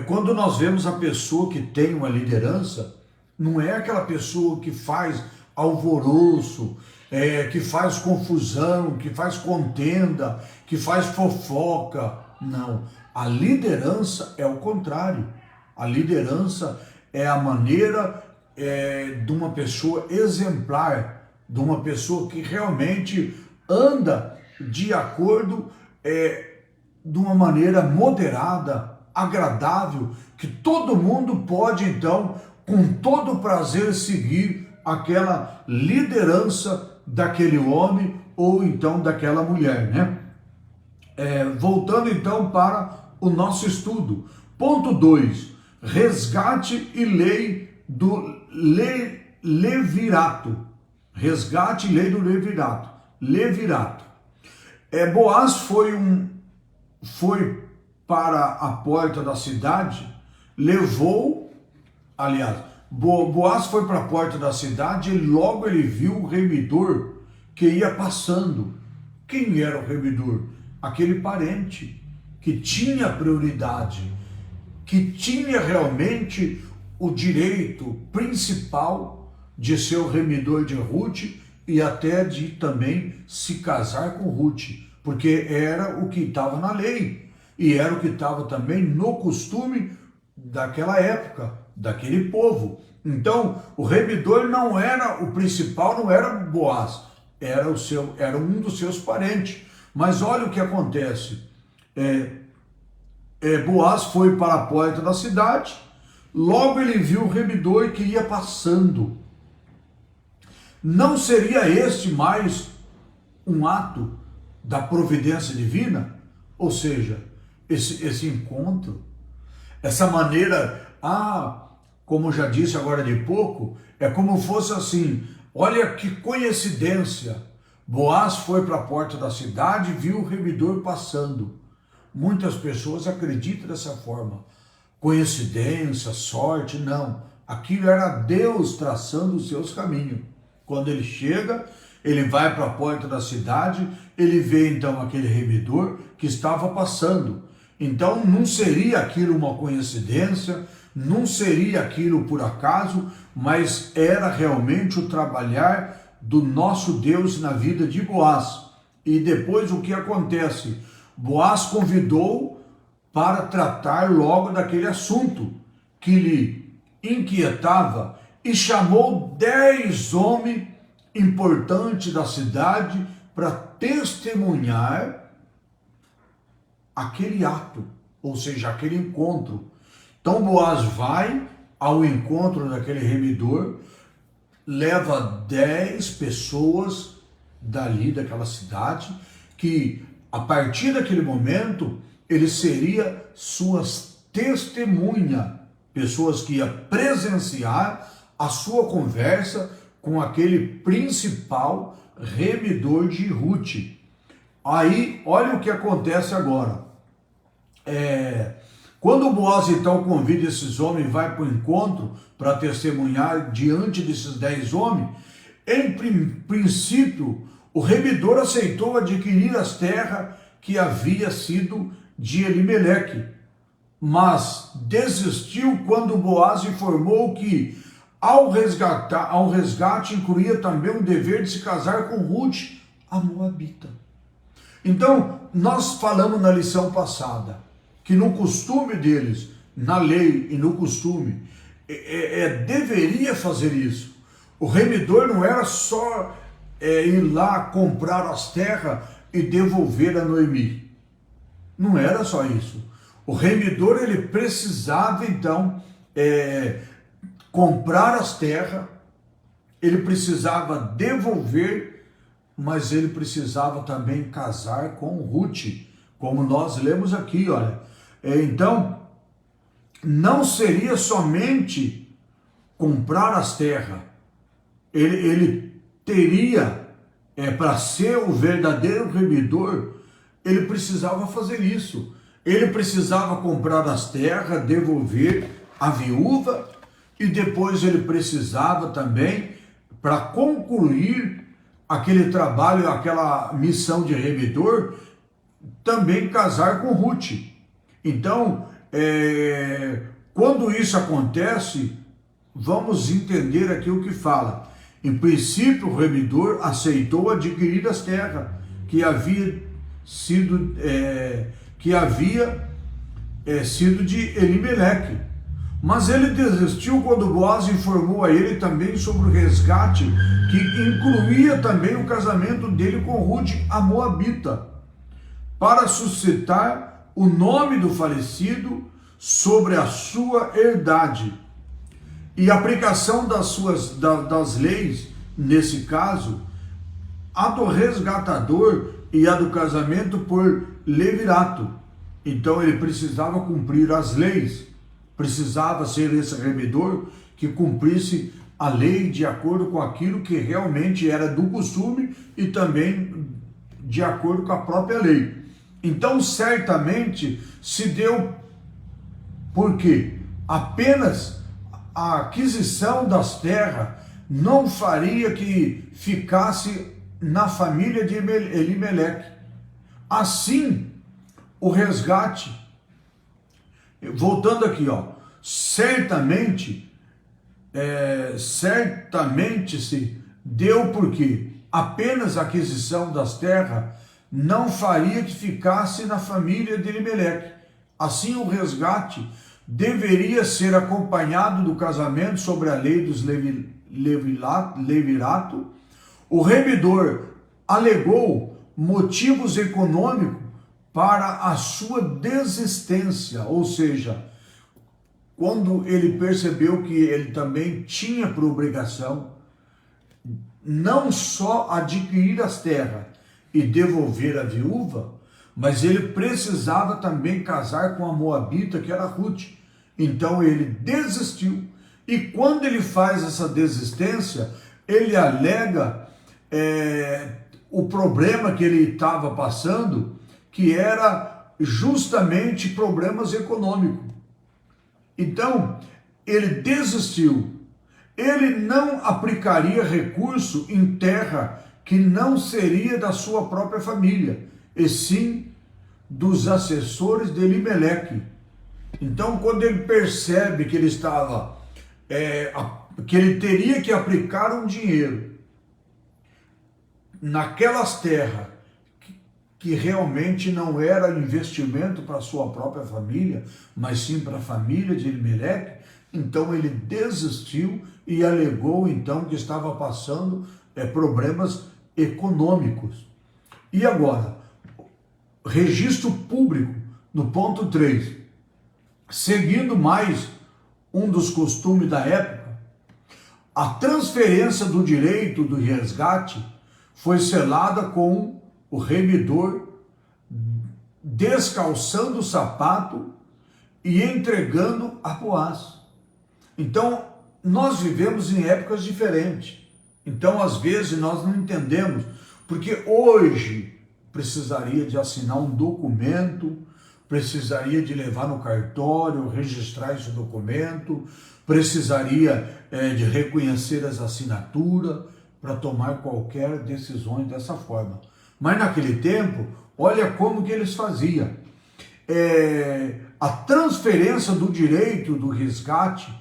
Quando nós vemos a pessoa que tem uma liderança, não é aquela pessoa que faz alvoroço, que faz confusão, que faz contenda, que faz fofoca. Não, a liderança é o contrário. A liderança é a maneira de uma pessoa exemplar, de uma pessoa que realmente anda de acordo, de uma maneira moderada, agradável, que todo mundo pode então, com todo prazer, seguir aquela liderança daquele homem ou então daquela mulher, né? Voltando então para o nosso estudo. Ponto 2, resgate e lei do levirato. Resgate e lei do levirato. Levirato. Boaz foi para a porta da cidade, Boaz foi para a porta da cidade e logo ele viu o remidor que ia passando. Quem era o remidor? Aquele parente que tinha prioridade, que tinha realmente o direito principal de ser o remidor de Ruth e até de também se casar com Ruth, porque era o que estava na lei e era o que estava também no costume daquela época, daquele povo. Então, o remidor não era o principal, não era Boaz, era um dos seus parentes. Mas olha o que acontece. Boaz foi para a porta da cidade, logo ele viu o remidor que ia passando. Não seria este mais um ato da providência divina? Ou seja, esse encontro, essa maneira, como já disse agora de pouco, é como fosse assim, olha que coincidência, Boaz foi para a porta da cidade e viu o remidor passando. Muitas pessoas acreditam dessa forma, coincidência, sorte, não, aquilo era Deus traçando os seus caminhos. Quando ele chega, ele vai para a porta da cidade, ele vê então aquele remidor que estava passando. Então não seria aquilo uma coincidência, não seria aquilo por acaso, mas era realmente o trabalhar do nosso Deus na vida de Boaz. E depois o que acontece? Boaz convidou para tratar logo daquele assunto que lhe inquietava e chamou 10 homens importantes da cidade para testemunhar aquele ato, ou seja, aquele encontro. Então Boaz vai ao encontro daquele remidor, leva 10 pessoas dali daquela cidade, que a partir daquele momento ele seria suas testemunhas, pessoas que iam presenciar a sua conversa com aquele principal remidor de Ruth. Aí, olha o que acontece agora. Quando o Boaz então convida esses homens e vai para o encontro para testemunhar diante desses 10 homens, em princípio, o remidor aceitou adquirir as terras que havia sido de Elimeleque, mas desistiu quando Boaz informou que ao resgate incluía também o dever de se casar com Ruth, a moabita. Então, nós falamos na lição passada que no costume deles, na lei e no costume, deveria fazer isso. O remidor não era só ir lá comprar as terras e devolver a Noemi. Não era só isso. O remidor, ele precisava então comprar as terras, ele precisava devolver, mas ele precisava também casar com Ruth, como nós lemos aqui, olha. Então, não seria somente comprar as terras, ele teria, para ser o verdadeiro remidor, ele precisava fazer isso. Ele precisava comprar as terras, devolver a viúva, e depois ele precisava também, para concluir aquele trabalho, aquela missão de remidor, também casar com Ruth. Então, quando isso acontece, vamos entender aqui o que fala. Em princípio, o remidor aceitou adquirir as terras que havia sido de Elimeleque. Mas ele desistiu quando Boaz informou a ele também sobre o resgate, que incluía também o casamento dele com Ruth, a moabita, para suscitar o nome do falecido sobre a sua herdade. E a aplicação das leis, nesse caso, a do resgatador e a do casamento por levirato. Então ele precisava cumprir as leis, precisava ser esse remidor que cumprisse a lei de acordo com aquilo que realmente era do costume e também de acordo com a própria lei. Então certamente se deu porque apenas a aquisição das terras não faria que ficasse na família de Elimeleque. Assim, o resgate, voltando aqui, certamente se deu porque apenas a aquisição das terras não faria que ficasse na família de Elimeleque. Assim, o resgate deveria ser acompanhado do casamento sobre a lei dos levirato. O remidor alegou motivos econômicos para a sua desistência, ou seja, quando ele percebeu que ele também tinha por obrigação não só adquirir as terras e devolver a viúva, mas ele precisava também casar com a moabita, que era Ruth. Então ele desistiu. E quando ele faz essa desistência, ele alega o problema que ele estava passando, que era justamente problemas econômicos. Então, ele desistiu. Ele não aplicaria recurso em terra que não seria da sua própria família, e sim dos assessores de Elimeleque. Então, quando ele percebe que ele estava, que ele teria que aplicar um dinheiro naquelas terras que realmente não era investimento para a sua própria família, mas sim para a família de Elimeleque, então ele desistiu e alegou então que estava passando problemas econômicos. E agora, registro público, no ponto 3, seguindo mais um dos costumes da época, a transferência do direito do resgate foi selada com o remidor descalçando o sapato e entregando a Boaz. Então, nós vivemos em épocas diferentes. Então, às vezes, nós não entendemos, porque hoje precisaria de assinar um documento, precisaria de levar no cartório, registrar esse documento, precisaria de reconhecer as assinaturas para tomar qualquer decisão dessa forma. Mas naquele tempo, olha como que eles faziam. A transferência do direito do resgate,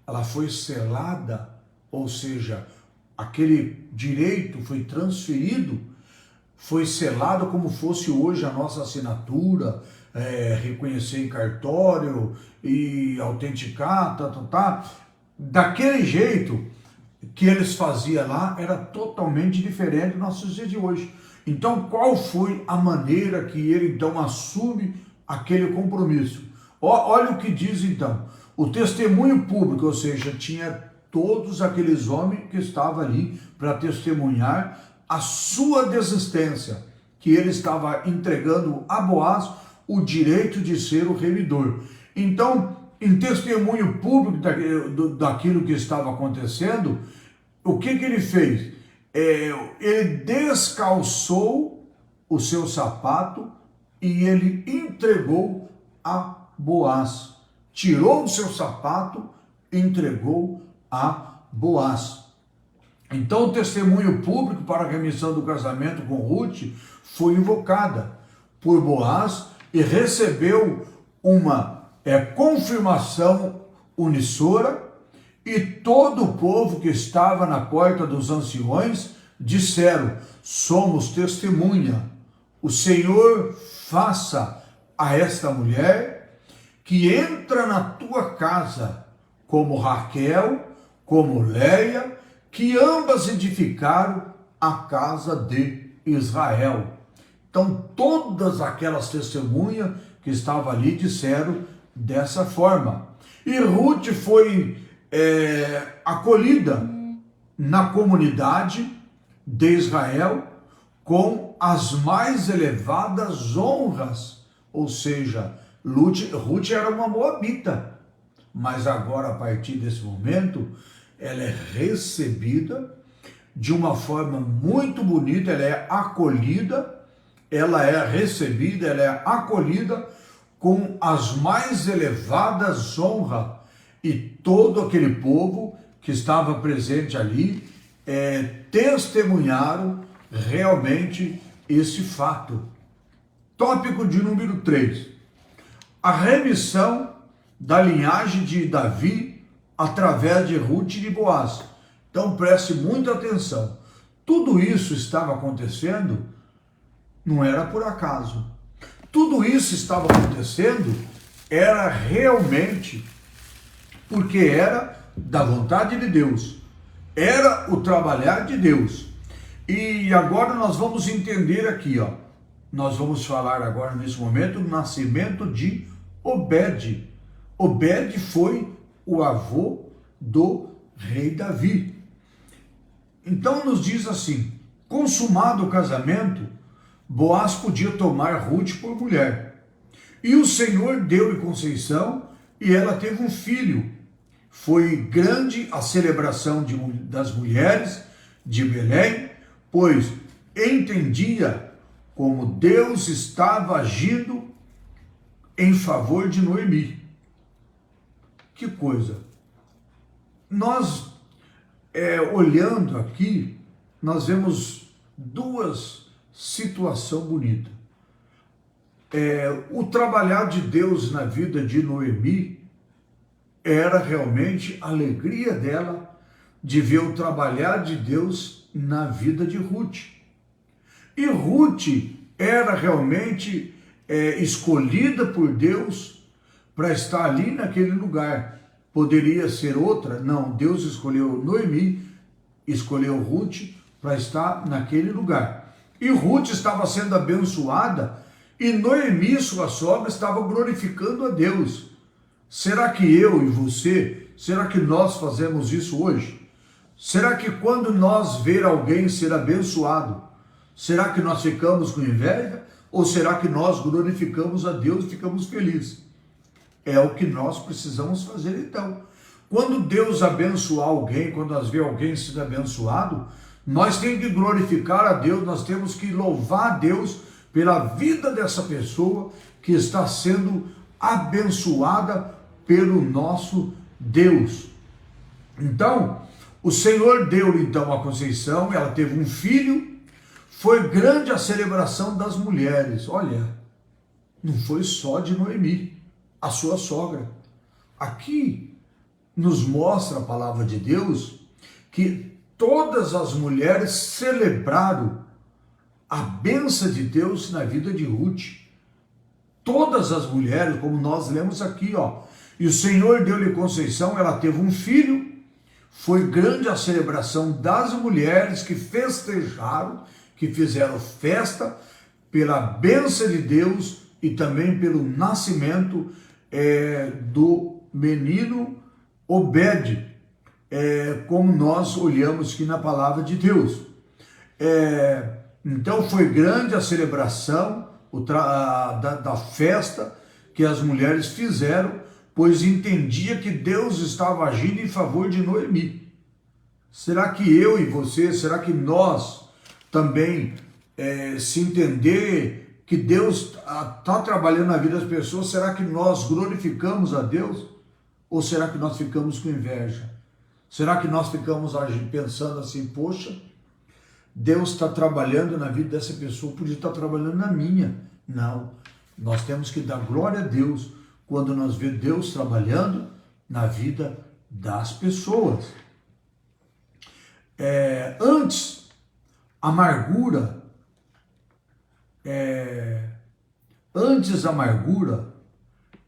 ela foi selada, ou seja, aquele direito foi transferido, foi selado como fosse hoje a nossa assinatura, reconhecer em cartório e autenticar, daquele jeito que eles faziam lá, era totalmente diferente dos nossos dias de hoje. Então, qual foi a maneira que ele então assume aquele compromisso? Olha o que diz então, o testemunho público, ou seja, tinha todos aqueles homens que estavam ali para testemunhar a sua desistência, que ele estava entregando a Boaz o direito de ser o remidor. Então, em testemunho público daquilo que estava acontecendo, o que ele fez? Ele descalçou o seu sapato e ele entregou a Boaz. Tirou o seu sapato e entregou a Boaz. Então, o testemunho público para a remissão do casamento com Ruth foi invocada por Boaz e recebeu uma confirmação unissora, e todo o povo que estava na porta dos anciões disseram: somos testemunha. O Senhor faça a esta mulher que entra na tua casa, como Raquel, como Leia, que ambas edificaram a casa de Israel. Então, todas aquelas testemunhas que estavam ali disseram dessa forma. E Ruth foi acolhida na comunidade de Israel com as mais elevadas honras. Ou seja, Ruth era uma moabita, mas agora, a partir desse momento, ela é recebida de uma forma muito bonita, ela é acolhida, ela é recebida, ela é acolhida com as mais elevadas honras, e todo aquele povo que estava presente ali testemunharam realmente esse fato. Tópico de número 3. A remissão da linhagem de Davi através de Ruth e de Boaz. Então preste muita atenção. Tudo isso estava acontecendo, não era por acaso. Tudo isso estava acontecendo, era realmente porque era da vontade de Deus, era o trabalhar de Deus. E agora nós vamos entender aqui, nós vamos falar agora nesse momento do nascimento de Obed. Obed foi o avô do rei Davi. Então nos diz assim: consumado o casamento, Boaz podia tomar Ruth por mulher. E o Senhor deu-lhe conceição e ela teve um filho. Foi grande a celebração das mulheres de Belém, pois entendia como Deus estava agindo em favor de Noemi. Que coisa! Nós, olhando aqui, nós vemos duas situações bonitas. O trabalhar de Deus na vida de Noemi era realmente a alegria dela de ver o trabalhar de Deus na vida de Ruth. E Ruth era realmente escolhida por Deus para estar ali naquele lugar. Poderia ser outra? Não, Deus escolheu Noemi, escolheu Ruth para estar naquele lugar. E Ruth estava sendo abençoada e Noemi, sua sogra, estava glorificando a Deus. Será que eu e você, será que nós fazemos isso hoje? Será que quando nós ver alguém ser abençoado, será que nós ficamos com inveja? Ou será que nós glorificamos a Deus e ficamos felizes? É o que nós precisamos fazer então. Quando Deus abençoar alguém, quando nós vemos alguém sendo abençoado, nós temos que glorificar a Deus, nós temos que louvar a Deus pela vida dessa pessoa que está sendo abençoada pelo nosso Deus. Então, o Senhor deu então a Conceição, ela teve um filho, foi grande a celebração das mulheres. Olha, não foi só de Noemi, a sua sogra. Aqui nos mostra a palavra de Deus que todas as mulheres celebraram a bênção de Deus na vida de Ruth. Todas as mulheres, como nós lemos aqui, ó. E o Senhor deu-lhe Conceição, ela teve um filho, foi grande a celebração das mulheres que festejaram, que fizeram festa pela bênção de Deus e também pelo nascimento do menino Obed, como nós olhamos aqui na palavra de Deus. Então foi grande a celebração da festa que as mulheres fizeram, pois entendia que Deus estava agindo em favor de Noemi. Será que eu e você, será que nós também, se entender que Deus está trabalhando na vida das pessoas, será que nós glorificamos a Deus? Ou será que nós ficamos com inveja? Será que nós ficamos pensando assim, poxa, Deus está trabalhando na vida dessa pessoa, podia estar trabalhando na minha? Não, nós temos que dar glória a Deus quando nós vemos Deus trabalhando na vida das pessoas. Antes, a amargura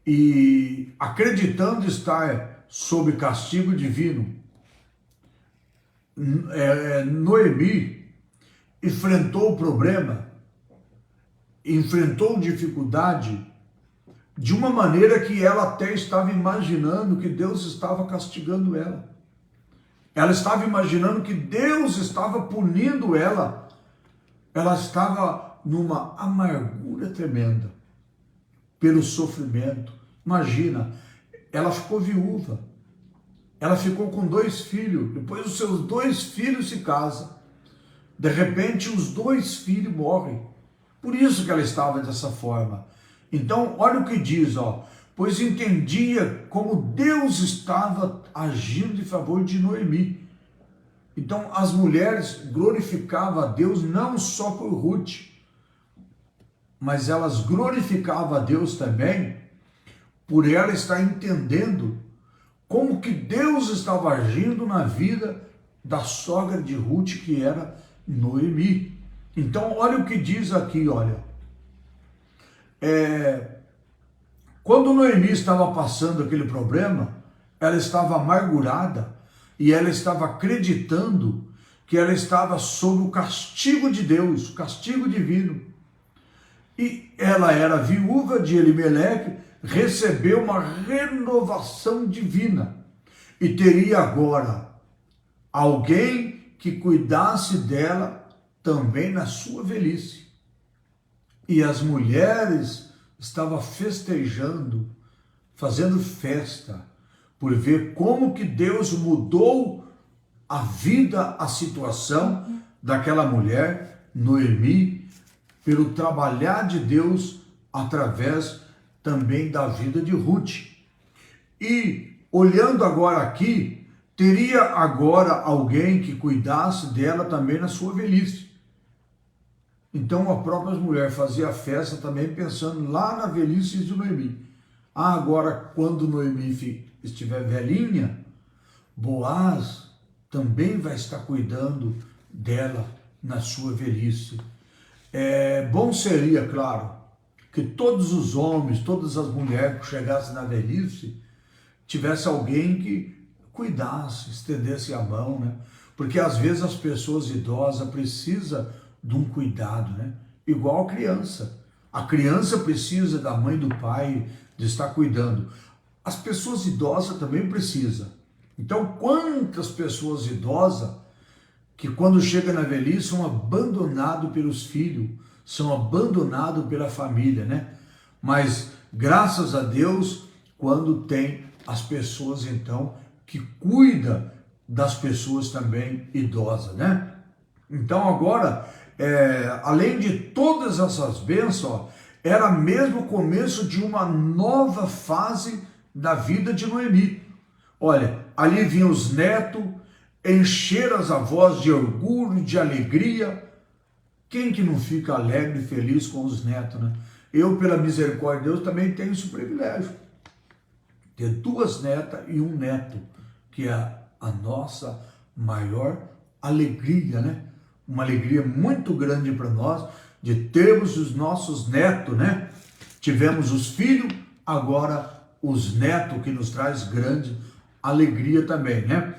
e acreditando estar sob castigo divino, Noemi enfrentou o problema, enfrentou dificuldade de uma maneira que ela até estava imaginando que Deus estava castigando ela. Ela estava imaginando que Deus estava punindo ela. Ela estava numa amargura tremenda pelo sofrimento. Imagina, ela ficou viúva. Ela ficou com 2 filhos. Depois os seus 2 filhos se casam. De repente os 2 filhos morrem. Por isso que ela estava dessa forma. Então, olha o que diz, ó. Pois entendia como Deus estava agindo em favor de Noemi. Então, as mulheres glorificavam a Deus não só por Ruth, mas elas glorificavam a Deus também por ela estar entendendo como que Deus estava agindo na vida da sogra de Ruth, que era Noemi. Então, olha o que diz aqui, olha. Quando Noemi estava passando aquele problema, ela estava amargurada e ela estava acreditando que ela estava sob o castigo de Deus, o castigo divino. E ela era viúva de Elimeleque, recebeu uma renovação divina e teria agora alguém que cuidasse dela também na sua velhice. E as mulheres estavam festejando, fazendo festa, por ver como que Deus mudou a vida, a situação daquela mulher, Noemi, pelo trabalhar de Deus através também da vida de Ruth. E olhando agora aqui, teria agora alguém que cuidasse dela também na sua velhice. Então a própria mulher fazia festa também pensando lá na velhice de Noemi. Agora quando Noemi estiver velhinha, Boaz também vai estar cuidando dela na sua velhice. Bom seria, claro, que todos os homens, todas as mulheres que chegassem na velhice, tivesse alguém que cuidasse, estendesse a mão, né? Porque às vezes as pessoas idosas precisam de um cuidado, né? Igual a criança. A criança precisa da mãe e do pai, de estar cuidando. As pessoas idosas também precisam. Então, quantas pessoas idosas que quando chegam na velhice são abandonados pelos filhos, são abandonados pela família, né? Mas, graças a Deus, quando tem as pessoas, então, que cuida das pessoas também idosas, né? Então agora, além de todas essas bênçãos, ó, era mesmo o começo de uma nova fase da vida de Noemi. Olha, ali vinham os netos, encher as avós de orgulho, de alegria. Quem que não fica alegre e feliz com os netos, né? Eu, pela misericórdia de Deus, também tenho esse privilégio. Ter 2 netas e 1 neto, que é a nossa maior alegria, né? Uma alegria muito grande para nós de termos os nossos netos, né? Tivemos os filhos, agora os netos, que nos traz grande alegria também, né?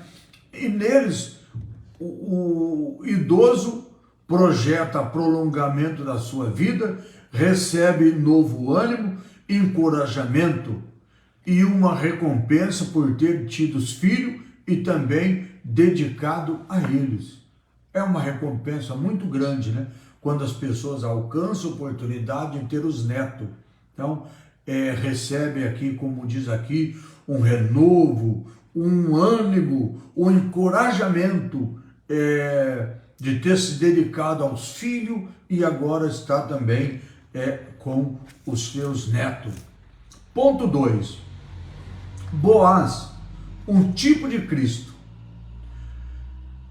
E neles, o idoso projeta prolongamento da sua vida, recebe novo ânimo, encorajamento e uma recompensa por ter tido os filhos e também dedicado a eles. É uma recompensa muito grande, né? Quando as pessoas alcançam a oportunidade de ter os netos. Então, recebe aqui, como diz aqui, um renovo, um ânimo, um encorajamento de ter se dedicado aos filhos e agora está também com os seus netos. Ponto 2. Boaz, um tipo de Cristo.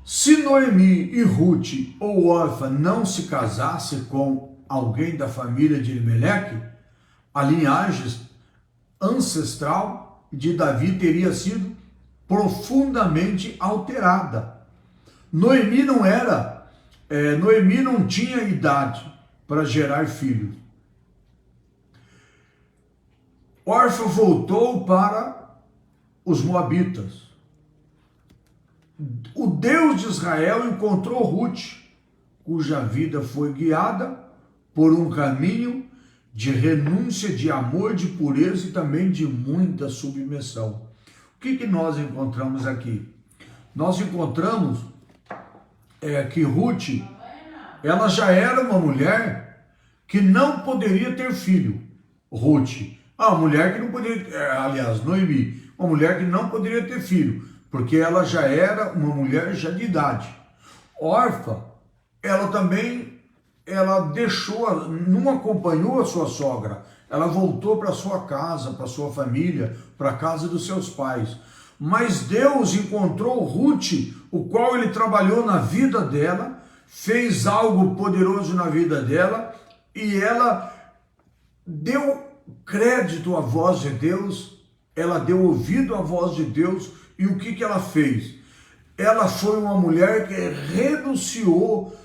Se Noemi e Ruth ou Orfa não se casasse com alguém da família de Elimeleque, a linhagem ancestral de Davi teria sido profundamente alterada. Noemi não tinha idade para gerar filhos. Orfa voltou para os moabitas. O Deus de Israel encontrou Ruth, cuja vida foi guiada por um caminho de renúncia, de amor, de pureza e também de muita submissão. O que nós encontramos aqui? Nós encontramos que Ruth, ela já era uma mulher que não poderia ter filho. Ruth, uma mulher que não poderia, aliás, Noemi, uma mulher que não poderia ter filho, porque ela já era uma mulher já de idade. Orfa, ela também, não acompanhou a sua sogra, ela voltou para sua casa, para sua família, para a casa dos seus pais. Mas Deus encontrou Ruth, o qual ele trabalhou na vida dela, fez algo poderoso na vida dela, e ela deu crédito à voz de Deus, ela deu ouvido à voz de Deus, e o que ela fez? Ela foi uma mulher que renunciou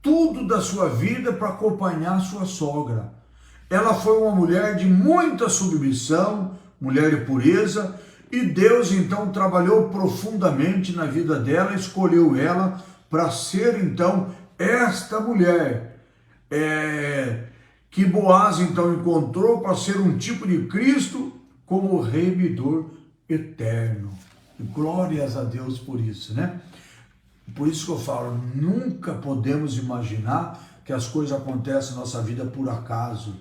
tudo da sua vida para acompanhar sua sogra. Ela foi uma mulher de muita submissão, mulher de pureza, e Deus então trabalhou profundamente na vida dela, escolheu ela para ser então esta mulher que Boaz então encontrou para ser um tipo de Cristo como remidor eterno. Glórias a Deus por isso, né? Por isso que eu falo, nunca podemos imaginar que as coisas acontecem na nossa vida por acaso.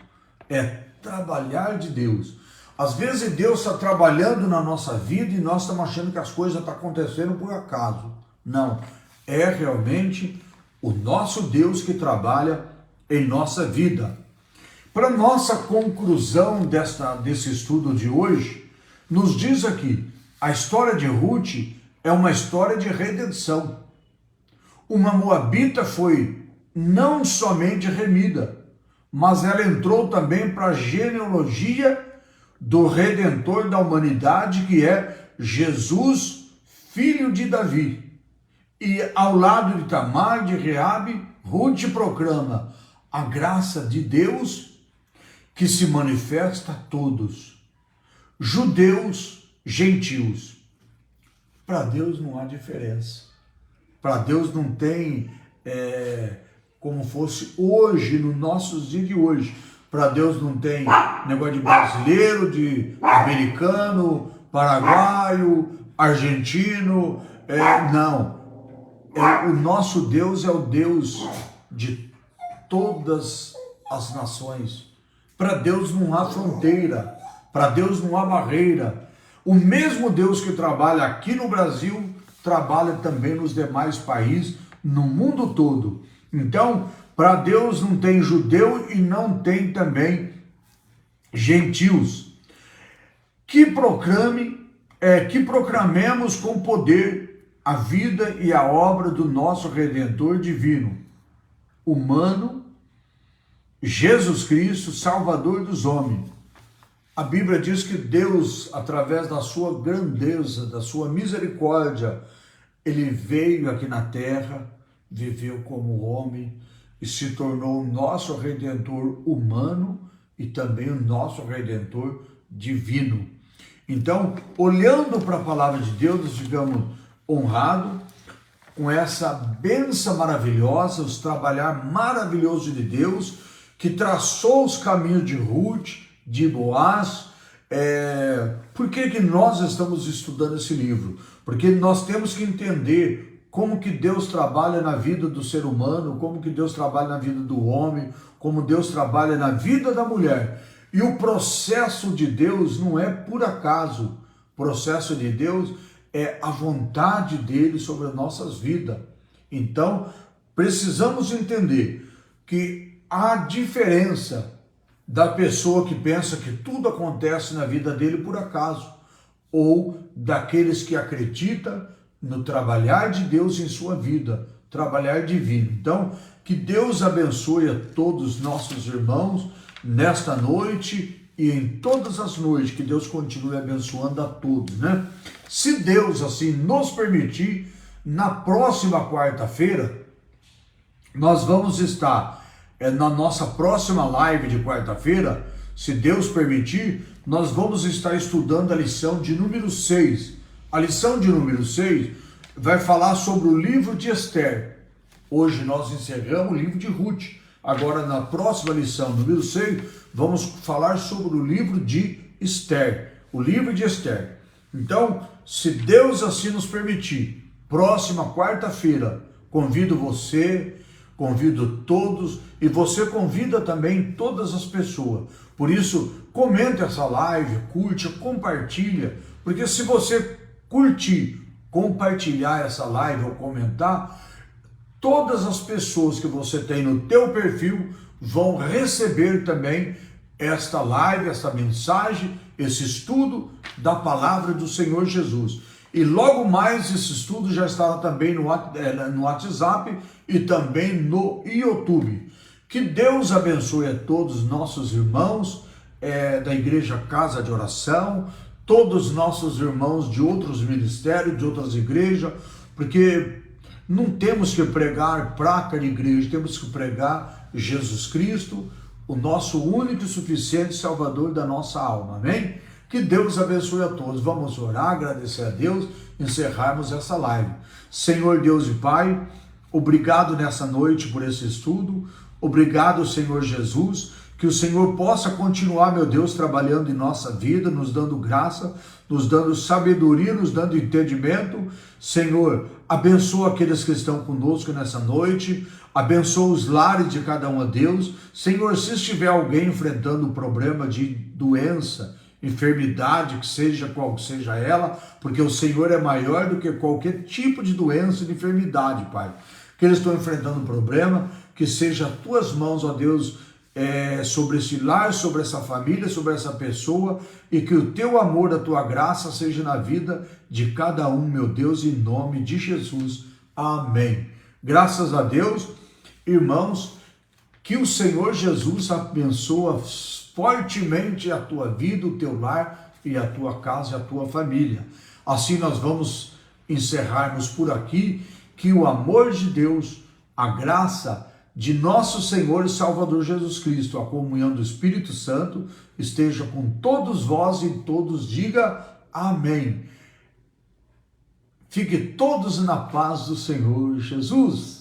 É trabalhar de Deus. Às vezes Deus está trabalhando na nossa vida e nós estamos achando que as coisas estão acontecendo por acaso. Não, é realmente o nosso Deus que trabalha em nossa vida. Para nossa conclusão desse estudo de hoje, nos diz aqui, a história de Ruth é uma história de redenção. Uma moabita foi não somente remida, mas ela entrou também para a genealogia do Redentor da humanidade, que é Jesus, filho de Davi. E ao lado de Tamar, de Reabe, Ruth proclama a graça de Deus que se manifesta a todos, judeus, gentios. Para Deus não há diferença. Para Deus não tem como fosse hoje, nos nossos dias de hoje. Para Deus não tem negócio de brasileiro, de americano, paraguaio, argentino. Não. O nosso Deus é o Deus de todas as nações. Para Deus não há fronteira. Para Deus não há barreira. O mesmo Deus que trabalha aqui no Brasil, trabalha também nos demais países, no mundo todo. Então, para Deus não tem judeu e não tem também gentios. Que proclamemos com poder a vida e a obra do nosso Redentor divino, humano, Jesus Cristo, Salvador dos homens. A Bíblia diz que Deus, através da sua grandeza, da sua misericórdia, ele veio aqui na terra, viveu como homem e se tornou o nosso Redentor humano e também o nosso Redentor divino. Então, olhando para a palavra de Deus, nós ficamos honrados com essa bênção maravilhosa, os trabalhar maravilhoso de Deus, que traçou os caminhos de Ruth, de Boaz. Por que nós estamos estudando esse livro? Porque nós temos que entender como que Deus trabalha na vida do ser humano, como que Deus trabalha na vida do homem, como Deus trabalha na vida da mulher. E o processo de Deus não é por acaso. O processo de Deus é a vontade dele sobre as nossas vidas. Então, precisamos entender que há diferença da pessoa que pensa que tudo acontece na vida dele por acaso, ou daqueles que acreditam no trabalhar de Deus em sua vida, trabalhar divino. Então, que Deus abençoe a todos os nossos irmãos nesta noite e em todas as noites, que Deus continue abençoando a todos, né? Se Deus assim nos permitir, na próxima quarta-feira, nós vamos estar na nossa próxima live de quarta-feira, se Deus permitir, nós vamos estar estudando a lição de número 6. A lição de número 6 vai falar sobre o livro de Esther. Hoje nós encerramos o livro de Ruth. Agora, na próxima lição, número 6, vamos falar sobre o livro de Esther. O livro de Esther. Então, se Deus assim nos permitir, próxima quarta-feira, convido você, convido todos, e você convida também todas as pessoas. Por isso, comente essa live, curte, compartilha, porque se você curtir, compartilhar essa live ou comentar, todas as pessoas que você tem no teu perfil vão receber também esta live, esta mensagem, esse estudo da palavra do Senhor Jesus. E logo mais esse estudo já estará também no WhatsApp e também no YouTube. Que Deus abençoe a todos os nossos irmãos da Igreja Casa de Oração, todos os nossos irmãos de outros ministérios, de outras igrejas, porque não temos que pregar placa de igreja, temos que pregar Jesus Cristo, o nosso único e suficiente Salvador da nossa alma, amém? Que Deus abençoe a todos. Vamos orar, agradecer a Deus, encerrarmos essa live. Senhor Deus e Pai, obrigado nessa noite por esse estudo, obrigado Senhor Jesus, que o Senhor possa continuar, meu Deus, trabalhando em nossa vida, nos dando graça, nos dando sabedoria, nos dando entendimento. Senhor, abençoa aqueles que estão conosco nessa noite, abençoa os lares de cada um, Deus. Senhor, se estiver alguém enfrentando um problema de doença, enfermidade, que seja qual seja ela, porque o Senhor é maior do que qualquer tipo de doença e de enfermidade, Pai. Que eles estão enfrentando um problema, que seja as tuas mãos, ó Deus, sobre esse lar, sobre essa família, sobre essa pessoa, e que o teu amor, a tua graça seja na vida de cada um, meu Deus, em nome de Jesus. Amém. Graças a Deus, irmãos, que o Senhor Jesus abençoa fortemente a tua vida, o teu lar e a tua casa e a tua família. Assim nós vamos encerrarmos por aqui, que o amor de Deus, a graça de nosso Senhor e Salvador Jesus Cristo, a comunhão do Espírito Santo, esteja com todos vós e todos diga amém. Fique todos na paz do Senhor Jesus.